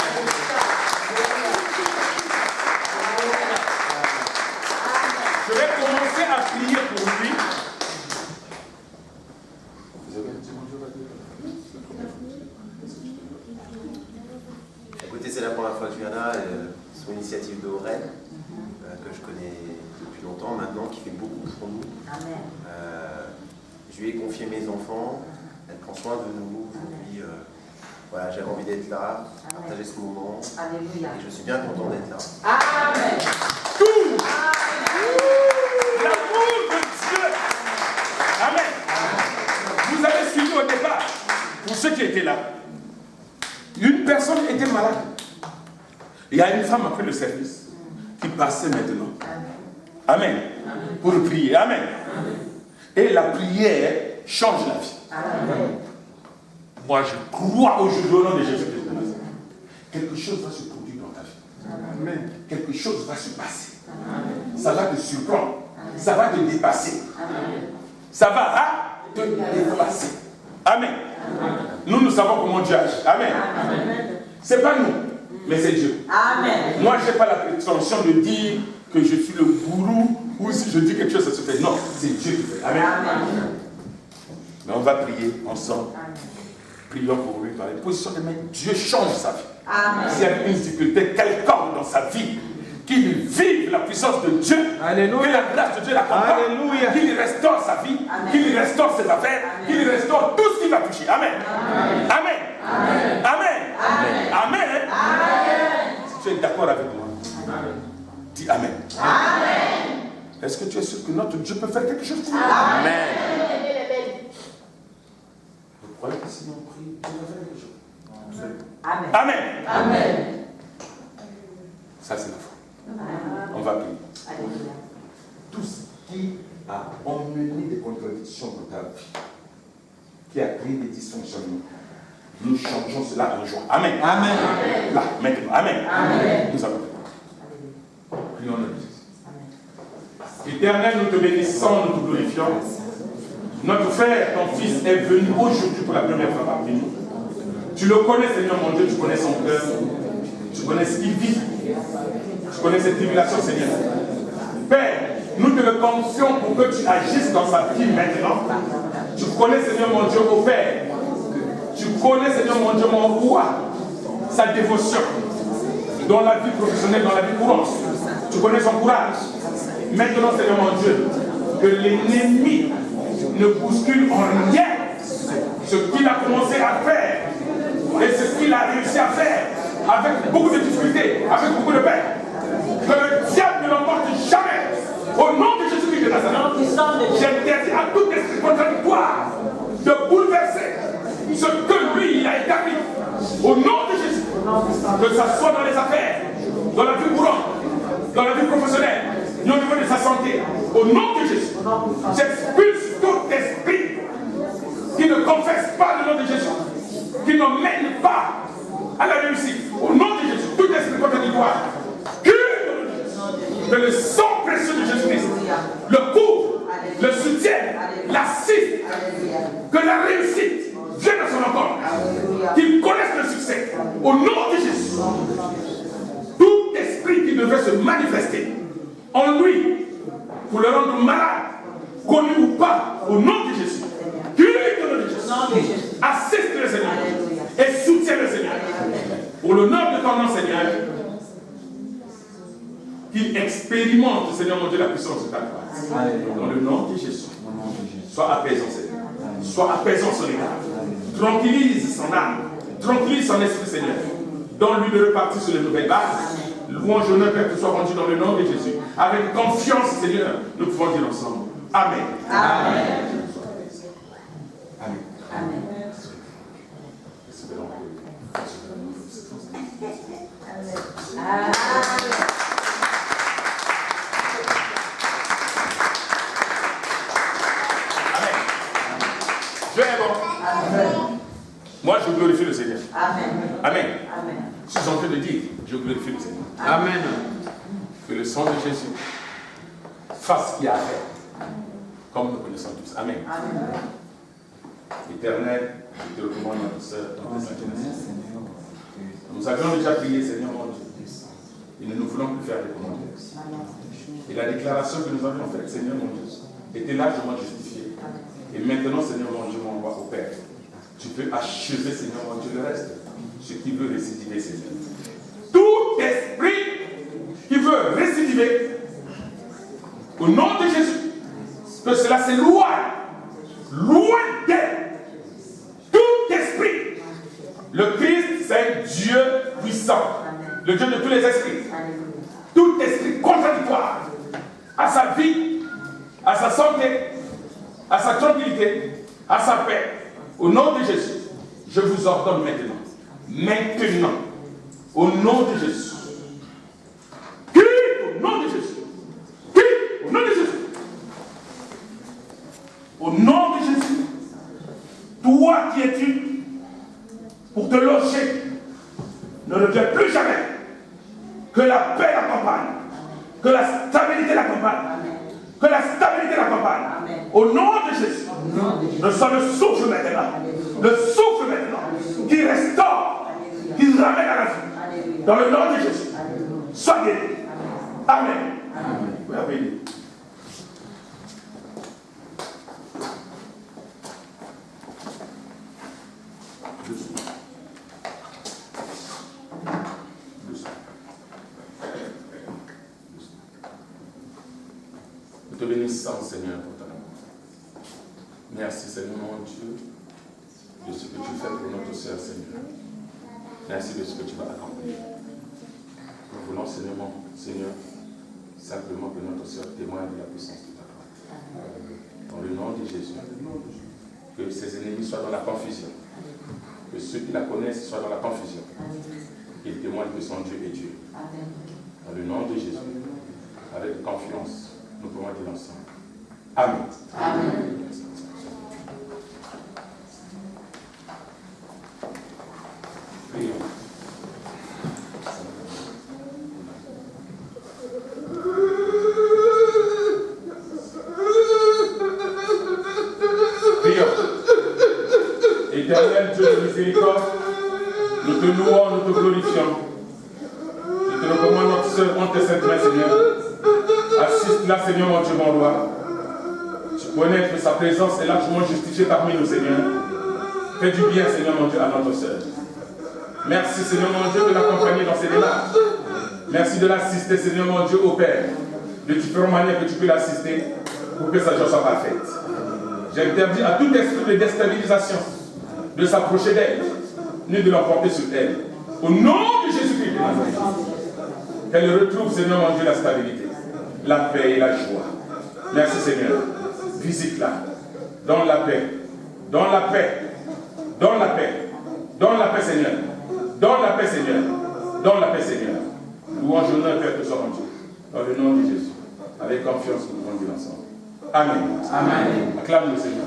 Je vais commencer à prier pour lui. Vous avez un petit bonjour à dire? Écoutez, c'est la première fois que je viens là, sur l'initiative d'Aurel, que je connais depuis longtemps maintenant, qui fait beaucoup pour nous. Je lui ai confié mes enfants, elle prend soin de nous. Puis, voilà, j'avais envie d'être là, partager ce moment. Alléluia. Et je suis bien content d'être là. Amen. Tout l'amour de Dieu. Amen. Vous avez suivi au départ, pour ceux qui étaient là, une personne était malade. Il y a une femme après le service qui passait maintenant. Amen. Pour prier. Amen. Et la prière change la vie. Amen. Moi, je crois aujourd'hui au nom de Jésus-Christ de Nazareth. Quelque chose va se produire dans ta vie. Amen. Quelque chose va se passer. Amen. Ça va te surprendre. Amen. Ça va te dépasser. Amen. Ça va te dépasser. Amen. Amen. Nous savons comment Dieu agit. Amen. Ce n'est pas nous, mais c'est Dieu. Amen. Moi, je n'ai pas la prétention de dire que je suis le gourou ou si je dis quelque chose, ça se fait. Non, c'est Dieu qui fait. Amen. Amen. Mais on va prier ensemble. Amen. Prions pour lui par la position de main. Dieu change sa vie. Amen. S'il y a une difficulté quelconque dans sa vie, qu'il vive la puissance de Dieu, Alléluia. Que la grâce de Dieu l'accompagne, qu'il restaure sa vie, qu'il restaure ses affaires, qu'il restaure tout ce qui va toucher. Amen. Amen. Amen. Amen. Amen. Amen. Amen. Amen. Si tu es d'accord avec moi, Amen. Dis Amen. Amen. Est-ce que tu es sûr que notre Dieu peut faire quelque chose pour nous? Amen. Seigneur, on prie, tu vas faire quelque chose. Amen. Amen. Amen. Ça, c'est la foi. On va prier. Alléluia. Tout ce qui a emmené des contradictions dans ta vie, qui a créé des dysfonctionnements, nous changeons cela en joie. Amen. Amen. Là, maintenant. Amen. Amen. Nous allons prier. Prions notre Jésus. Éternel, nous te bénissons, nous te glorifions. Notre frère, ton fils, est venu aujourd'hui pour la première fois parmi nous. Tu le connais, Seigneur mon Dieu, tu connais son cœur. Tu connais ce qu'il vit. Tu connais ses tribulations, Seigneur. Père, nous te le confions pour que tu agisses dans sa vie maintenant. Tu connais, Seigneur mon Dieu, au Père. Tu connais, Seigneur mon Dieu, mon roi, sa dévotion dans la vie professionnelle, dans la vie courante. Tu connais son courage. Maintenant, Seigneur mon Dieu, que l'ennemi ne bouscule en rien ce qu'il a commencé à faire et ce qu'il a réussi à faire avec beaucoup de difficultés, avec beaucoup de peine. Que le diable ne l'emporte jamais. Au nom de Jésus-Christ de Nazareth, j'interdis à tout esprit contradictoire de bouleverser ce que lui il a établi. Au nom de Jésus, que ça soit dans les affaires, dans la vie courante, dans la vie professionnelle, au niveau de sa santé. Au nom de Jésus, j'expulse tout esprit qui ne confesse pas le nom de Jésus, qui ne mène pas à la réussite. Au nom de Jésus, tout esprit contradictoire, que le sang précieux de Jésus-Christ le couvre, le soutienne, l'assiste, que la réussite vienne à son encontre, qu'il connaisse le succès. Au nom de Jésus, tout esprit qui devrait se manifester en lui pour le rendre malade, connu ou pas, au nom de Jésus, au nom de Jésus, assiste le Seigneur et soutiens le Seigneur. Pour l'honneur de ton nom, Seigneur, qu'il expérimente, Seigneur mon Dieu, la puissance de ta grâce. Dans le nom de Jésus, sois apaisant, Seigneur. Sois apaisant son égard. Tranquillise son âme. Tranquillise son esprit, Seigneur. Donne-lui de repartir sur les nouvelles bases. Louange, honneur, Père, que soit rendu dans le nom de Jésus. Avec confiance, Seigneur, nous pouvons dire ensemble. Amen. Amen. Amen. Amen. Amen. Dieu est bon. Amen. Moi, je glorifie le Seigneur. Amen. Amen. Amen. Je suis en train de dire, je glorifie le Seigneur. Amen. Que le sang de Jésus fasse ce qu'il y a à faire, comme nous connaissons tous. Amen. Amen. Éternel, je te recommande notre sœur dans tes saintes. Nous avions déjà prié, Seigneur mon Dieu, et nous ne voulons plus faire des commentaires. Et la déclaration que nous avions faite, Seigneur mon Dieu, était largement justifiée. Et maintenant, Seigneur mon Dieu, mon roi, au Père, tu peux achever, Seigneur mon Dieu, le reste. Ce qui veut récidiver, Seigneur. Tout esprit qui veut récidiver, au nom de Jésus, que cela s'éloigne, loin d'elle. Tout esprit. Le Christ, c'est un Dieu puissant, le Dieu de tous les esprits. Tout esprit contradictoire à sa vie, à sa santé, à sa tranquillité, à sa paix. Au nom de Jésus, je vous ordonne maintenant, au nom de Jésus, quitte au nom de Jésus, quitte au nom de Jésus, au nom de Jésus, toi qui es-tu pour te loger, ne reviens plus jamais, que la paix l'accompagne, que la stabilité l'accompagne, que la stabilité l'accompagne. Au nom de Jésus, reçois le souffle maintenant, le souffle maintenant, qui restaure, qui ramène à la vie. Dans le nom de Jésus, sois guéri. Amen. Vous avez dit. Nous te bénissons, Seigneur, pour ton amour. Merci, Seigneur, mon Dieu, de ce que tu fais pour notre sœur, Seigneur. Merci de ce que tu vas accomplir. Nous voulons, Seigneur, simplement que notre sœur témoigne de la puissance de ta grâce. Dans le nom de Jésus, que ses ennemis soient dans la confusion. Que ceux qui la connaissent soient dans la confusion. Qu'ils témoignent que son Dieu est Dieu. Dans le nom de Jésus, avec confiance, nous pouvons dire ensemble. Amen. Amen. Prions. Prions. Éternel Dieu de miséricorde, nous te louons, nous te glorifions. Nous te recommandons notre sœur entre tes saintes mains, Seigneur. Assiste-la, Seigneur, mon Dieu, mon roi. Tu connais que sa présence est largement justifiée parmi nous, Seigneur. Fais du bien, Seigneur, mon Dieu, à notre sœur. Merci, Seigneur, mon Dieu, de l'accompagner dans ses démarches. Merci de l'assister, Seigneur, mon Dieu, au Père. De différentes manières que tu peux l'assister pour que sa joie soit parfaite. J'interdis à tout esprit de déstabilisation de s'approcher d'elle, ni de l'emporter sur elle. Au nom de Jésus-Christ de Nazareth, qu'elle retrouve, Seigneur mon Dieu, la stabilité, la paix et la joie. Merci, Seigneur. Visite-la. Donne la paix. Donne la paix. Donne la paix. Donne la paix, Seigneur. Donne la paix, Seigneur. Donne la paix, Seigneur. Louange, honneur, Père, que soit rendu. Dans le nom de Jésus. Avec confiance, nous pouvons dire ensemble. Amen. Amen. Acclame le Seigneur.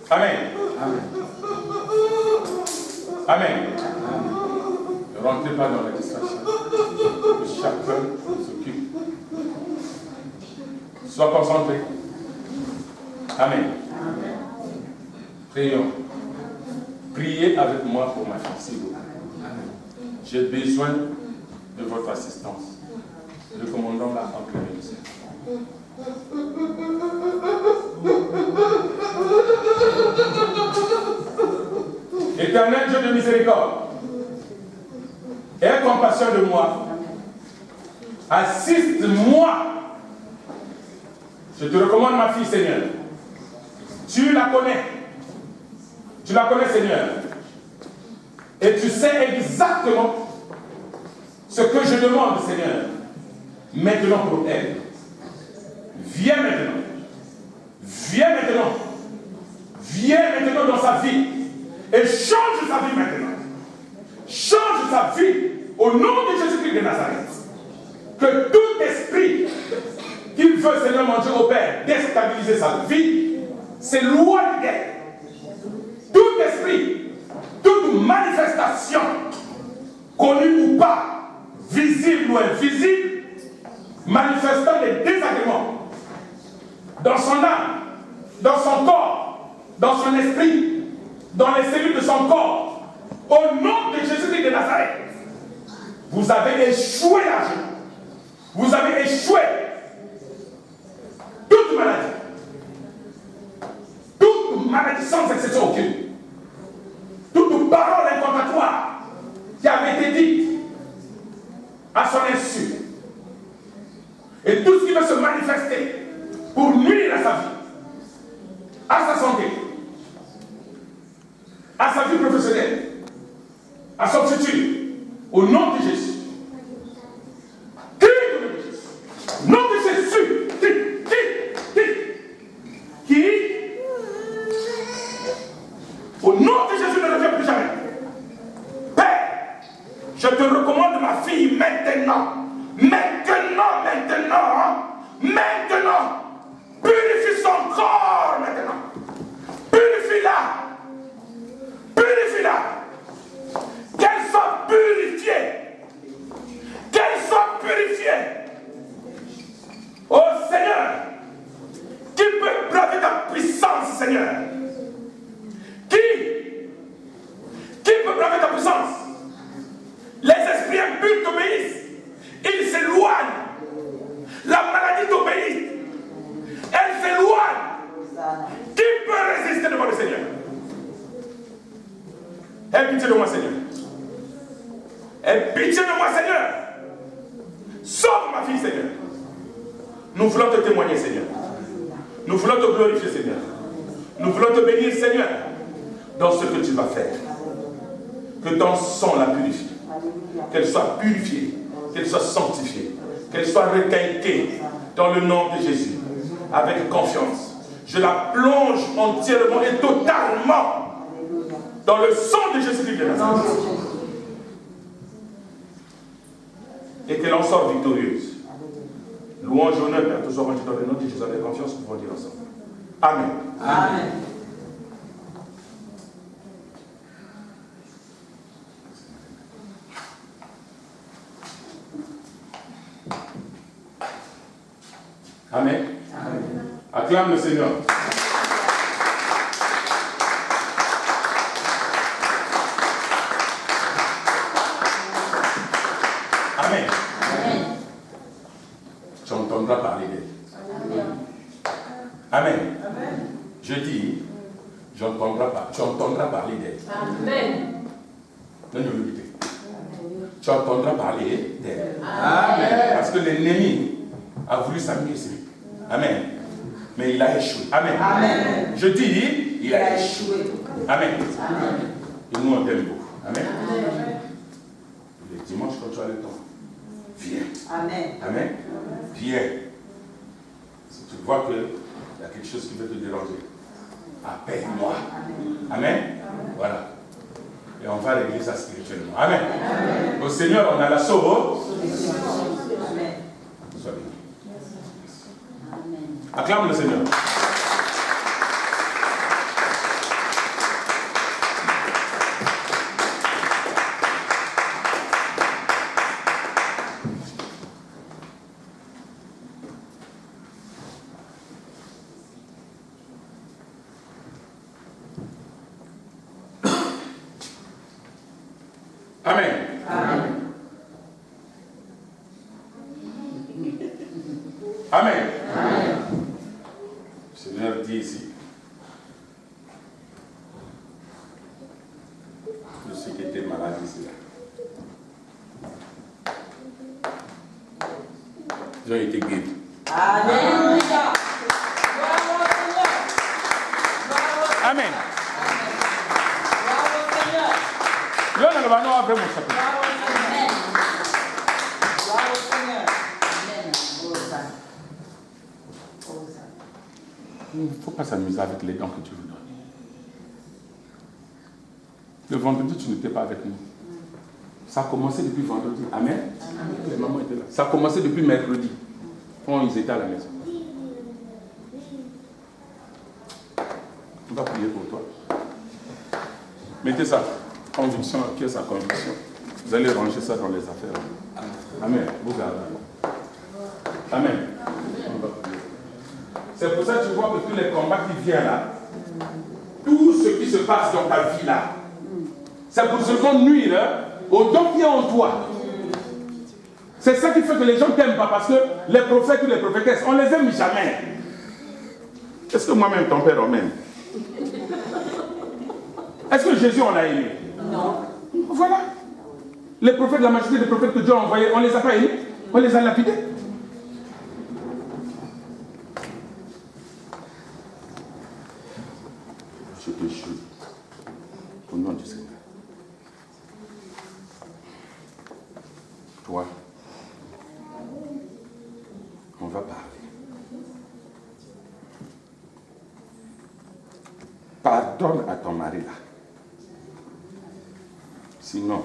Amen. Amen. Amen. Ne rentrez pas dans la distraction. Que chacun s'occupe. Sois concentré. Amen. Prions. Priez avec moi pour ma fille, s'il vous plaît. J'ai besoin de votre assistance. Le commandant l'a enclavé. Éternel Dieu de miséricorde, aie compassion de moi. Assiste-moi. Je te recommande ma fille, Seigneur. Tu la connais. Tu la connais, Seigneur. Et tu sais exactement ce que je demande, Seigneur. Maintenant pour elle. Viens maintenant. Viens maintenant. Viens maintenant dans sa vie. Et change sa vie maintenant. Change sa vie au nom de Jésus-Christ de Nazareth. Que tout esprit qui veut, Seigneur mon Dieu, au Père, déstabiliser sa vie, s'éloigne d'elle. Tout esprit, toute manifestation, connue ou pas, visible ou invisible, manifestant des désagréments dans son âme, dans son corps, dans son esprit, dans les cellules de son corps, au nom de Jésus-Christ de Nazareth, vous avez échoué l'argent. Vous avez échoué toute maladie sans exception aucune. Toute parole incantatoire qui avait été dite à son insu. Et tout ce qui va se manifester pour nuire à sa vie, à sa santé, à sa vie professionnelle, à son futur, au nom de Jésus. Nom de Jésus. Qui au nom de Jésus ne revient plus jamais. Père, je te recommande ma fille maintenant. Maintenant. Purifie son corps maintenant. Purifie-la. Qu'elle soit purifiée. Oh Seigneur, qui peut braver ta puissance, Seigneur? Qui peut braver ta puissance? Les esprits impurs t'obéissent. Ils s'éloignent. La maladie t'obéit. Elle s'éloigne. Qui peut résister devant le Seigneur? Aie pitié de moi, Seigneur. Aie pitié de moi, Seigneur. Sauve ma fille, Seigneur. Nous voulons te témoigner, Seigneur. Nous voulons te glorifier, Seigneur. Nous voulons te bénir, Seigneur, dans ce que tu vas faire. Que ton sang la purifie. Qu'elle soit purifiée, qu'elle soit sanctifiée, qu'elle soit requinquée dans le nom de Jésus, avec confiance. Je la plonge entièrement et totalement dans le sang de Jésus-Christ de Nazareth. Et qu'elle en sort victorieuse. Louange, honneur, Père, tout soit rendu dans le nom de Jésus avec confiance, nous pouvons dire ensemble. Amen. Amen. Amen. Amen. Acclame le Seigneur. Amen. Amen. Tu entendras parler d'elle. Amen. Amen. Je dis, tu entendras parler d'elle. Amen. Non, ne l'oubliez pas. Tu entendras parler d'elle. Amen. Parce que l'ennemi a voulu s'amuser. Amen. Mais il a échoué. Amen. Amen. Je dis, il a échoué. Amen. Amen. Et nous, on t'aime beaucoup. Amen. Amen. Le dimanche, quand tu as le temps, viens. Amen. Amen. Viens. Si tu vois qu'il y a quelque chose qui veut te déranger, appelle-moi. Amen. Voilà. Et on va régler ça spirituellement. Amen. Amen. Au Seigneur, on a la sauve. Amen. Sois bien. Acclame le Seigneur. Amen. Amen. Amen. Amen. Le Seigneur dit ici, de ceux qui étaient malades ici, ils ont été guéris. Alléluia. Amen. Bravo Seigneur. Là, on va nous avoir mon chapeau. Bravo Seigneur. Bravo Seigneur. Amen. Il ne faut pas s'amuser avec les dons que tu veux donner. Le vendredi, tu n'étais pas avec nous. Ça a commencé depuis vendredi. Amen. Les mamans étaient là. Ça a commencé depuis mercredi, quand ils étaient à la maison. On va prier pour toi. Mettez ça. Conviction, qui est sa conviction? Vous allez ranger ça dans les affaires. Amen. Vous gardez. Amen. On va prier. C'est pour ça que tu vois que tous les combats qui viennent là, tout ce qui se passe dans ta vie là, c'est pour se faire nuire au don qui est en toi. C'est ça qui fait que les gens ne t'aiment pas, parce que les prophètes ou les prophétesses, on ne les aime jamais. Est-ce que moi-même, ton père, on m'aime? Est-ce que Jésus, on l'a aimé? Non. Voilà. Les prophètes, la majorité des prophètes que Dieu a envoyés, on ne les a pas aimés, on les a lapidés. Je te jure, au nom du Seigneur, toi, on va parler. Pardonne à ton mari là. Sinon,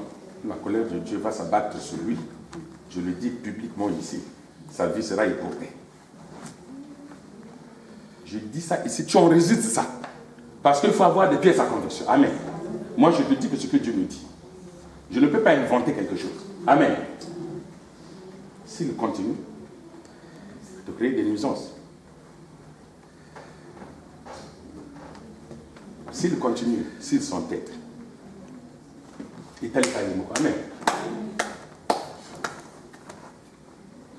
la colère de Dieu va s'abattre sur lui. Je le dis publiquement ici. Sa vie sera éprouvée. Je dis ça ici, tu en résistes ça. Parce qu'il faut avoir des pièces à conviction. Amen. Moi, je te dis que ce que Dieu me dit. Je ne peux pas inventer quelque chose. Amen. S'il continue de créer des nuisances, s'il continue, s'il s'entête, amen.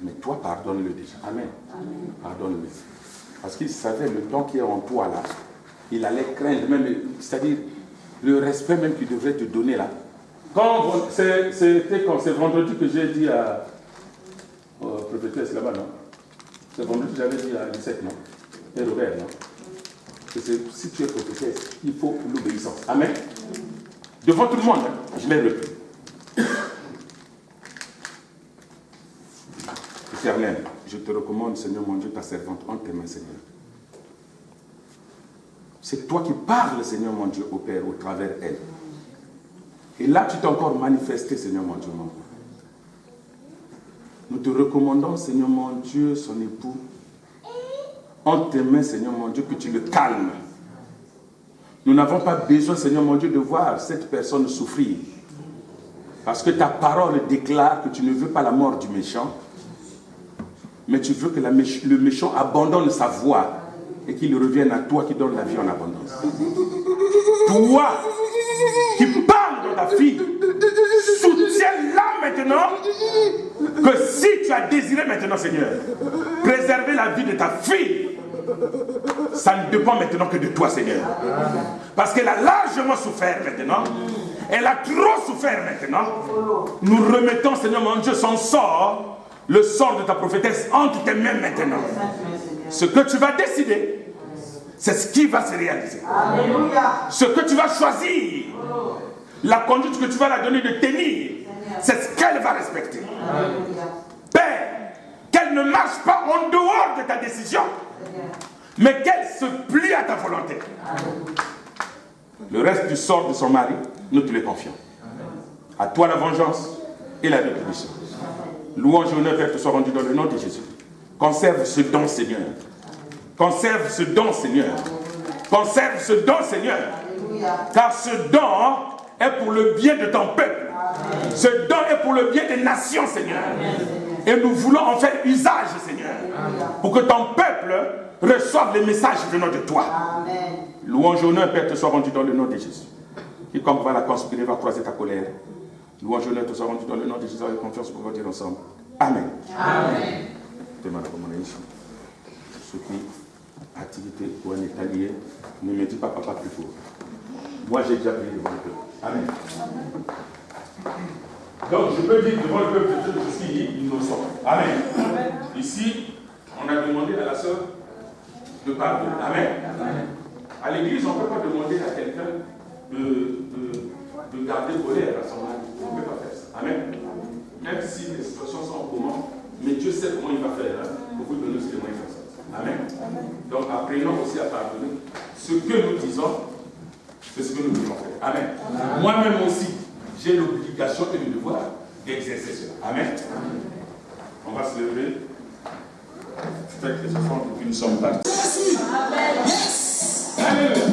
Mais toi, pardonne-le déjà. Amen. Pardonne-le. Parce qu'il savait le don qui est en toi là, il allait craindre même, c'est-à-dire le respect même qu'il devrait te donner là. C'était quand c'est vendredi que j'ai dit à prophétesse là-bas, non? C'est vendredi que j'avais dit à 17, non? Et Robert, non? Que si tu es prophétesse, il faut l'obéissance. Amen. Devant tout le monde, hein? Je l'ai repris. je te recommande, Seigneur mon Dieu, ta servante en tes mains, Seigneur. C'est toi qui parles, Seigneur mon Dieu, au Père, au travers elle. Et là, tu t'es encore manifesté, Seigneur mon Dieu, mon Père. Nous te recommandons, Seigneur mon Dieu, son époux, en tes mains, Seigneur mon Dieu, que tu le calmes. Nous n'avons pas besoin, Seigneur mon Dieu, de voir cette personne souffrir. Parce que ta parole déclare que tu ne veux pas la mort du méchant, mais tu veux que le méchant abandonne sa voie et qu'il revienne à toi qui donne la vie en abondance. Toi qui parles de ta fille, soutiens-la maintenant, que si tu as désiré maintenant, Seigneur, préserver la vie de ta fille, ça ne dépend maintenant que de toi, Seigneur. Parce qu'elle a largement souffert maintenant. Elle a trop souffert maintenant. Nous remettons, Seigneur mon Dieu, son sort, le sort de ta prophétesse entre tes mains maintenant. Ce que tu vas décider, c'est ce qui va se réaliser. Alléluia. Ce que tu vas choisir, la conduite que tu vas la donner de tenir, c'est ce qu'elle va respecter. Alléluia. Père, qu'elle ne marche pas en dehors de ta décision, mais qu'elle se plie à ta volonté. Le reste du sort de son mari, nous te le confions. À toi la vengeance et la rétribution. Louange et honneur, Père, te soit rendu dans le nom de Jésus. Conserve ce don, Seigneur. Conserve ce don, Seigneur. Conserve ce don, Seigneur. Car ce don est pour le bien de ton peuple. Ce don est pour le bien des nations, Seigneur. Et nous voulons en faire usage, Seigneur, pour que ton peuple reçoive les messages venant de toi. Louange et honneur, Père, te soit rendu dans le nom de Jésus. Quiconque va la conspirer va croiser ta colère. Louange et honneur te soit rendu dans le nom de Jésus avec confiance pour dire ensemble. Amen. Amen. Ce qui activité ou un état lié, ne me dis pas papa plus fort. Moi j'ai déjà prié devant le peuple. Amen. Donc je peux dire devant le peuple que je suis innocent. Amen. Amen. Ici, on a demandé à la sœur de parler. Amen. Amen. À l'église, on ne peut pas demander à quelqu'un de garder colère à son mari. On ne peut pas faire ça. Amen. Même si les situations sont en commun, mais Dieu sait comment il va faire pour vous donner aussi les moyens de faire ça. Amen. Donc apprenons aussi à pardonner. Ce que nous disons, c'est ce que nous devons faire. Amen. Moi-même aussi, j'ai l'obligation et le devoir d'exercer cela. Amen. On va se lever. Faites les offrandes pour que nous sommes partis. Amen. Yes. Alléluia.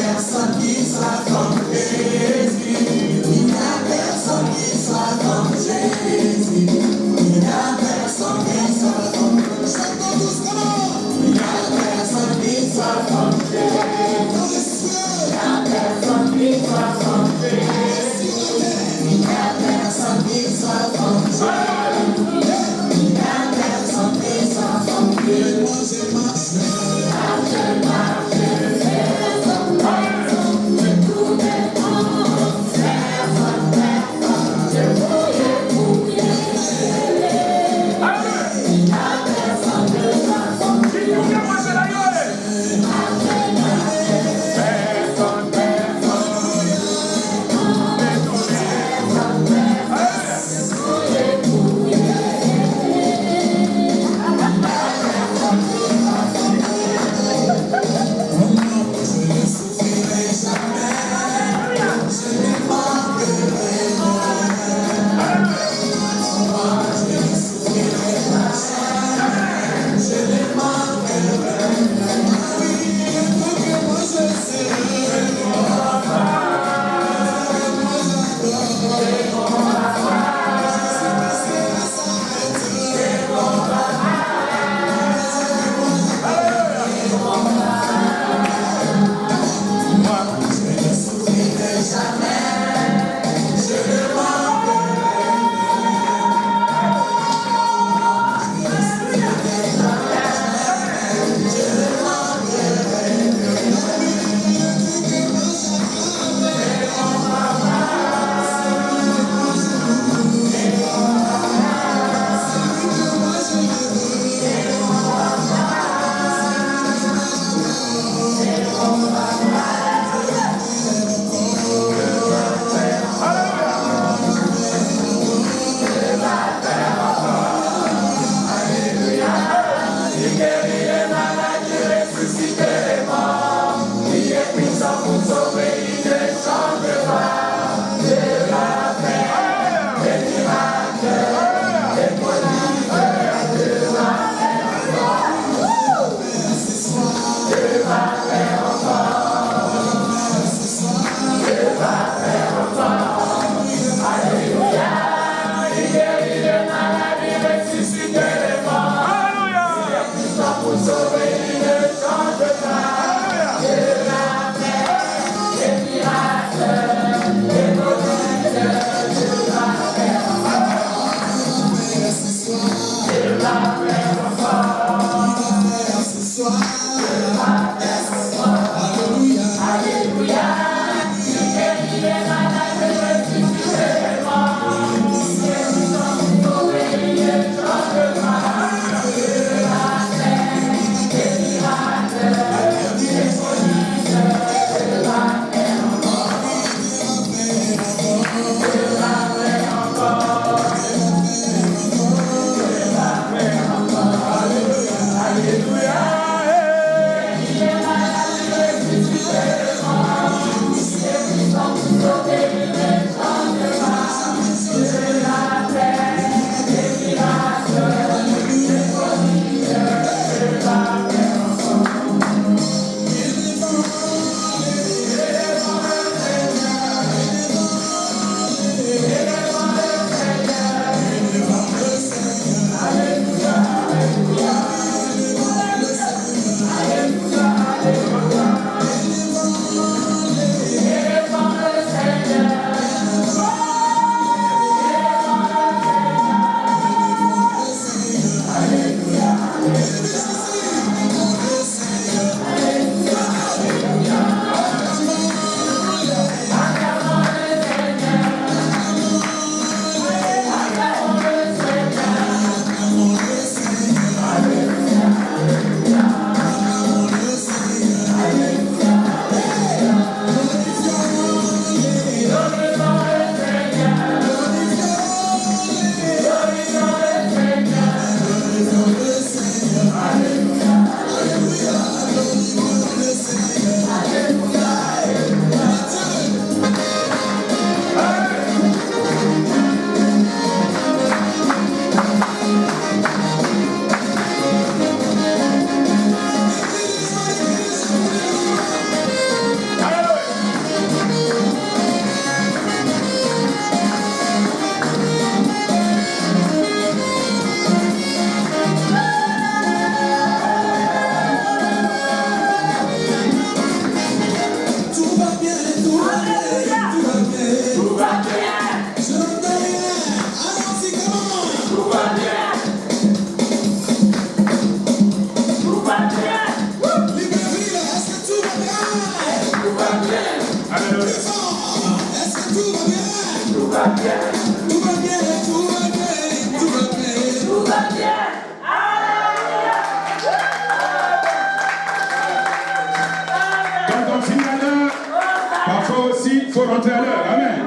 Personne qui soit comme Jésus. grandeur. Amen.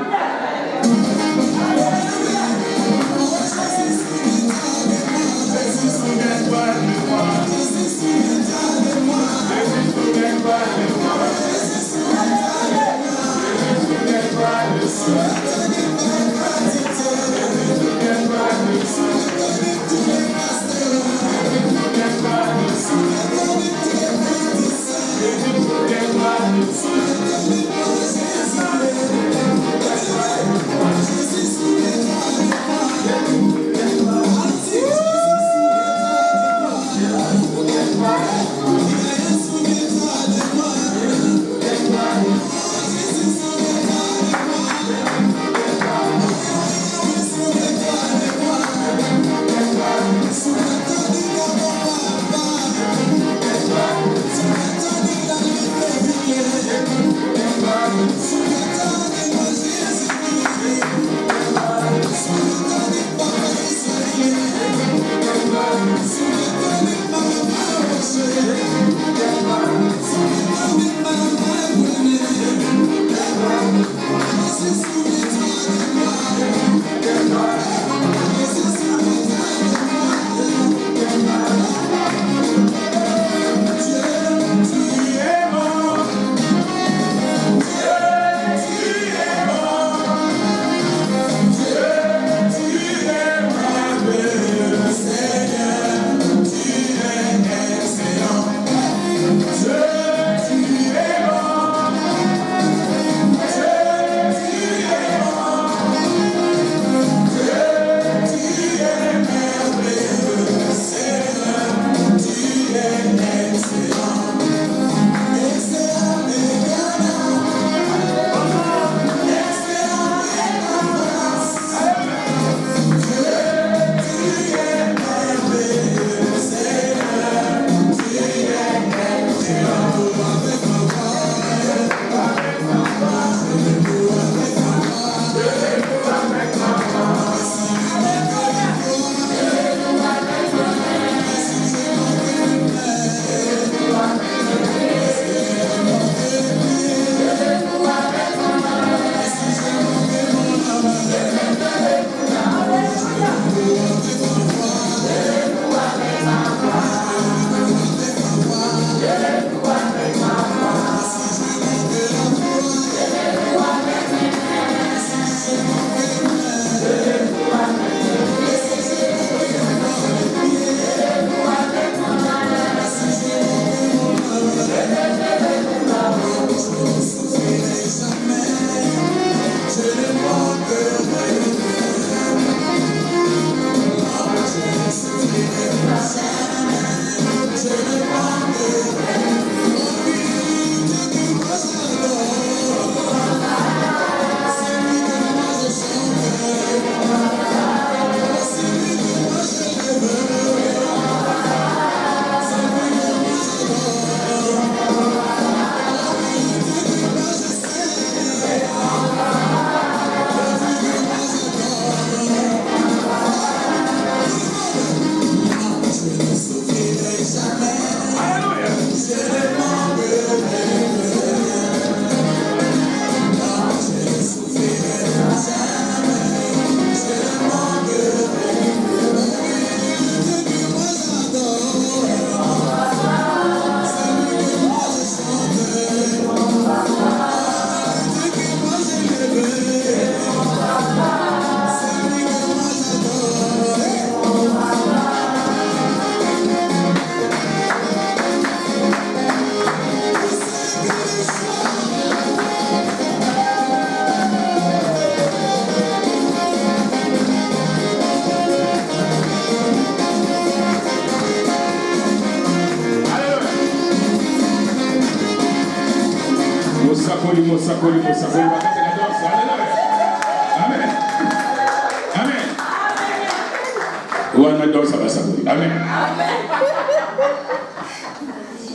Amen.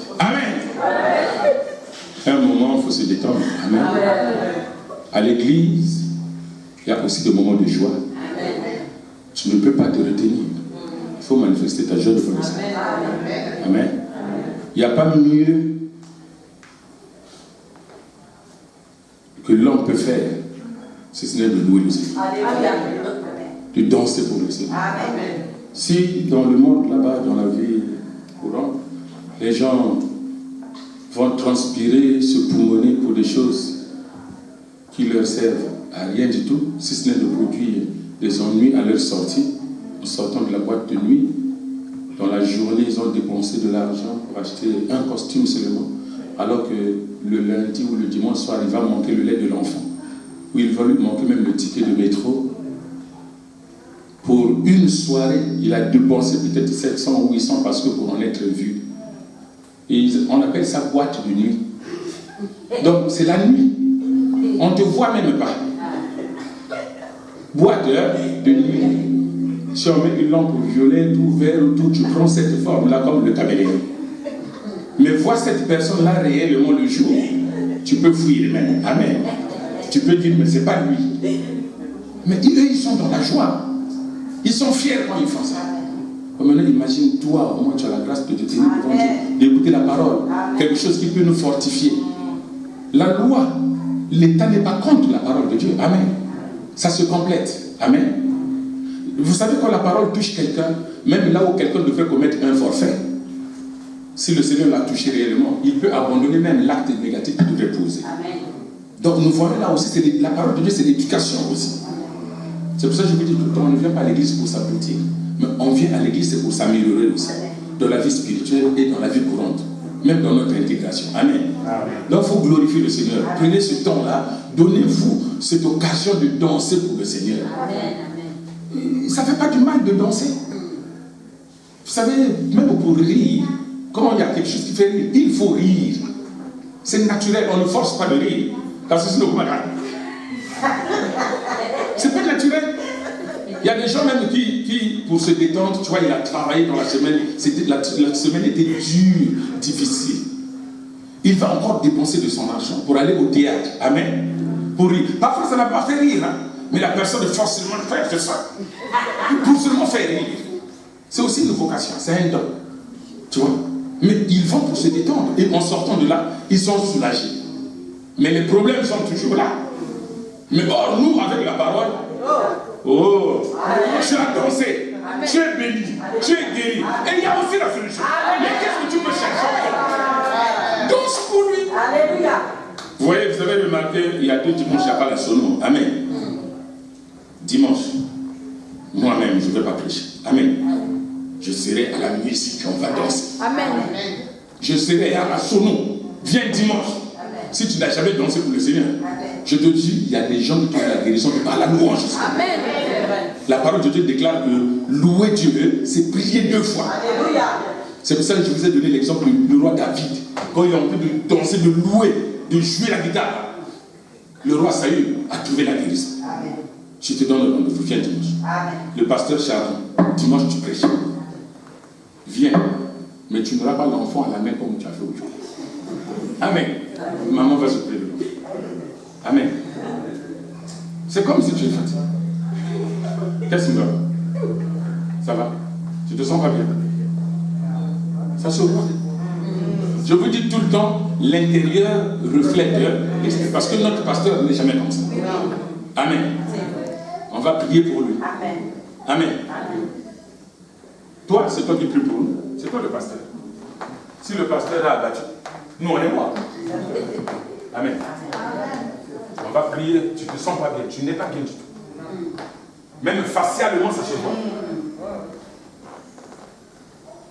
Amen. Un moment, il faut se détendre. Amen. À l'église, il y a aussi des moments de joie. Tu ne peux pas te retenir. Il faut manifester ta joie de connaissance. Amen. Il n'y a pas mieux que l'homme peut faire si ce n'est de louer le Seigneur. Alléluia. De danser pour le Seigneur. Amen. Si dans le monde là-bas, dans la vie courante, les gens vont transpirer, se poumonner pour des choses qui leur servent à rien du tout, si ce n'est de produire des ennuis à leur sortie, en sortant de la boîte de nuit, dans la journée, ils ont dépensé de l'argent pour acheter un costume seulement, alors que le lundi ou le dimanche soir, il va manquer le lait de l'enfant, ou il va lui manquer même le ticket de métro. Pour une soirée, il a dépensé peut-être 700 ou 800 parce que pour en être vu. Et on appelle ça boîte de nuit. Donc c'est la nuit. On ne te voit même pas. Boîte de nuit. Si on met une lampe violette ou vert ou tout, tu prends cette forme-là comme le caméléon. Mais vois cette personne-là réellement le jour, tu peux fuir même. Amen. Tu peux dire, mais c'est pas lui. Mais eux, ils sont dans la joie. Ils sont fiers quand ils font ça. Maintenant, imagine, toi, au moins tu as la grâce de te tenir devant Dieu, d'écouter la parole, quelque chose qui peut nous fortifier. La loi, l'État n'est pas contre la parole de Dieu. Amen. Ça se complète. Amen. Vous savez, quand la parole touche quelqu'un, même là où quelqu'un devrait commettre un forfait, si le Seigneur l'a touché réellement, il peut abandonner même l'acte négatif qu'il devrait poser. Amen. Donc nous voyons là aussi, la parole de Dieu, c'est l'éducation aussi. C'est pour ça que je vous dis tout le temps, on ne vient pas à l'église pour s'abrutir, mais on vient à l'église c'est pour s'améliorer aussi, dans la vie spirituelle et dans la vie courante, même dans notre intégration. Amen. Amen. Donc il faut glorifier le Seigneur. Amen. Prenez ce temps-là, donnez-vous cette occasion de danser pour le Seigneur. Amen. Ça ne fait pas du mal de danser. Vous savez, même pour rire, quand il y a quelque chose qui fait rire, il faut rire. C'est naturel, on ne force pas de rire. Parce que sinon, vous m'attendez. C'est pas naturel. Il y a des gens même qui, pour se détendre, tu vois, il a travaillé dans la semaine, la semaine était dure, difficile. Il va encore dépenser de son argent pour aller au théâtre. Amen. Pour rire. Parfois, ça n'a pas fait rire, hein? Mais la personne est forcément faire ça. Pour seulement faire rire. C'est aussi une vocation, c'est un don. Tu vois? Mais ils vont pour se détendre. Et en sortant de là, ils sont soulagés. Mais les problèmes sont toujours là. Mais or, nous, avec la parole, tu as dansé, tu es béni, tu es guéri. Et il y a aussi la solution. Mais qu'est-ce que tu peux chercher? Danse pour lui. Alléluia. Vous voyez, vous avez remarqué, il y a 2 dimanches, il n'y a pas la sono. Amen. Dimanche, moi-même, je ne vais pas prêcher. Amen. Je serai à la musique, on va danser. Amen. Je serai à la sono. Viens dimanche. Si tu n'as jamais dansé pour le Seigneur, je te dis, il y a des gens qui ont la guérison par la louange. Amen. La parole de Dieu déclare que louer Dieu, c'est prier 2 fois. Alléluia. C'est pour ça que je vous ai donné l'exemple du roi David. Quand il est en train de danser, de louer, de jouer la guitare, le roi Saül a trouvé la guérison. Amen. Je te donne le rendez-vous, viens dimanche. Amen. Le pasteur Charles, dimanche tu prêches. Viens, mais tu n'auras pas l'enfant à la main comme tu as fait aujourd'hui. Amen. Maman va s'occuper de l'enfant. Amen. C'est comme si tu es fatigué. Qu'est-ce que ça va? Tu te sens pas bien? Ça se voit. Je vous dis tout le temps, l'intérieur reflète l'extérieur. Parce que notre pasteur n'est jamais comme ça. Amen. On va prier pour lui. Amen. Toi, c'est toi qui pries pour nous. C'est toi le pasteur. Si le pasteur a abattu, nous on est morts. Amen. On va prier, tu ne te sens pas bien, tu n'es pas bien du tout. Même facialement, ça se voit.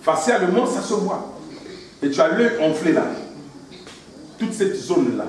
Facialement, ça se voit. Et tu as l'œil enflé là. Toute cette zone-là.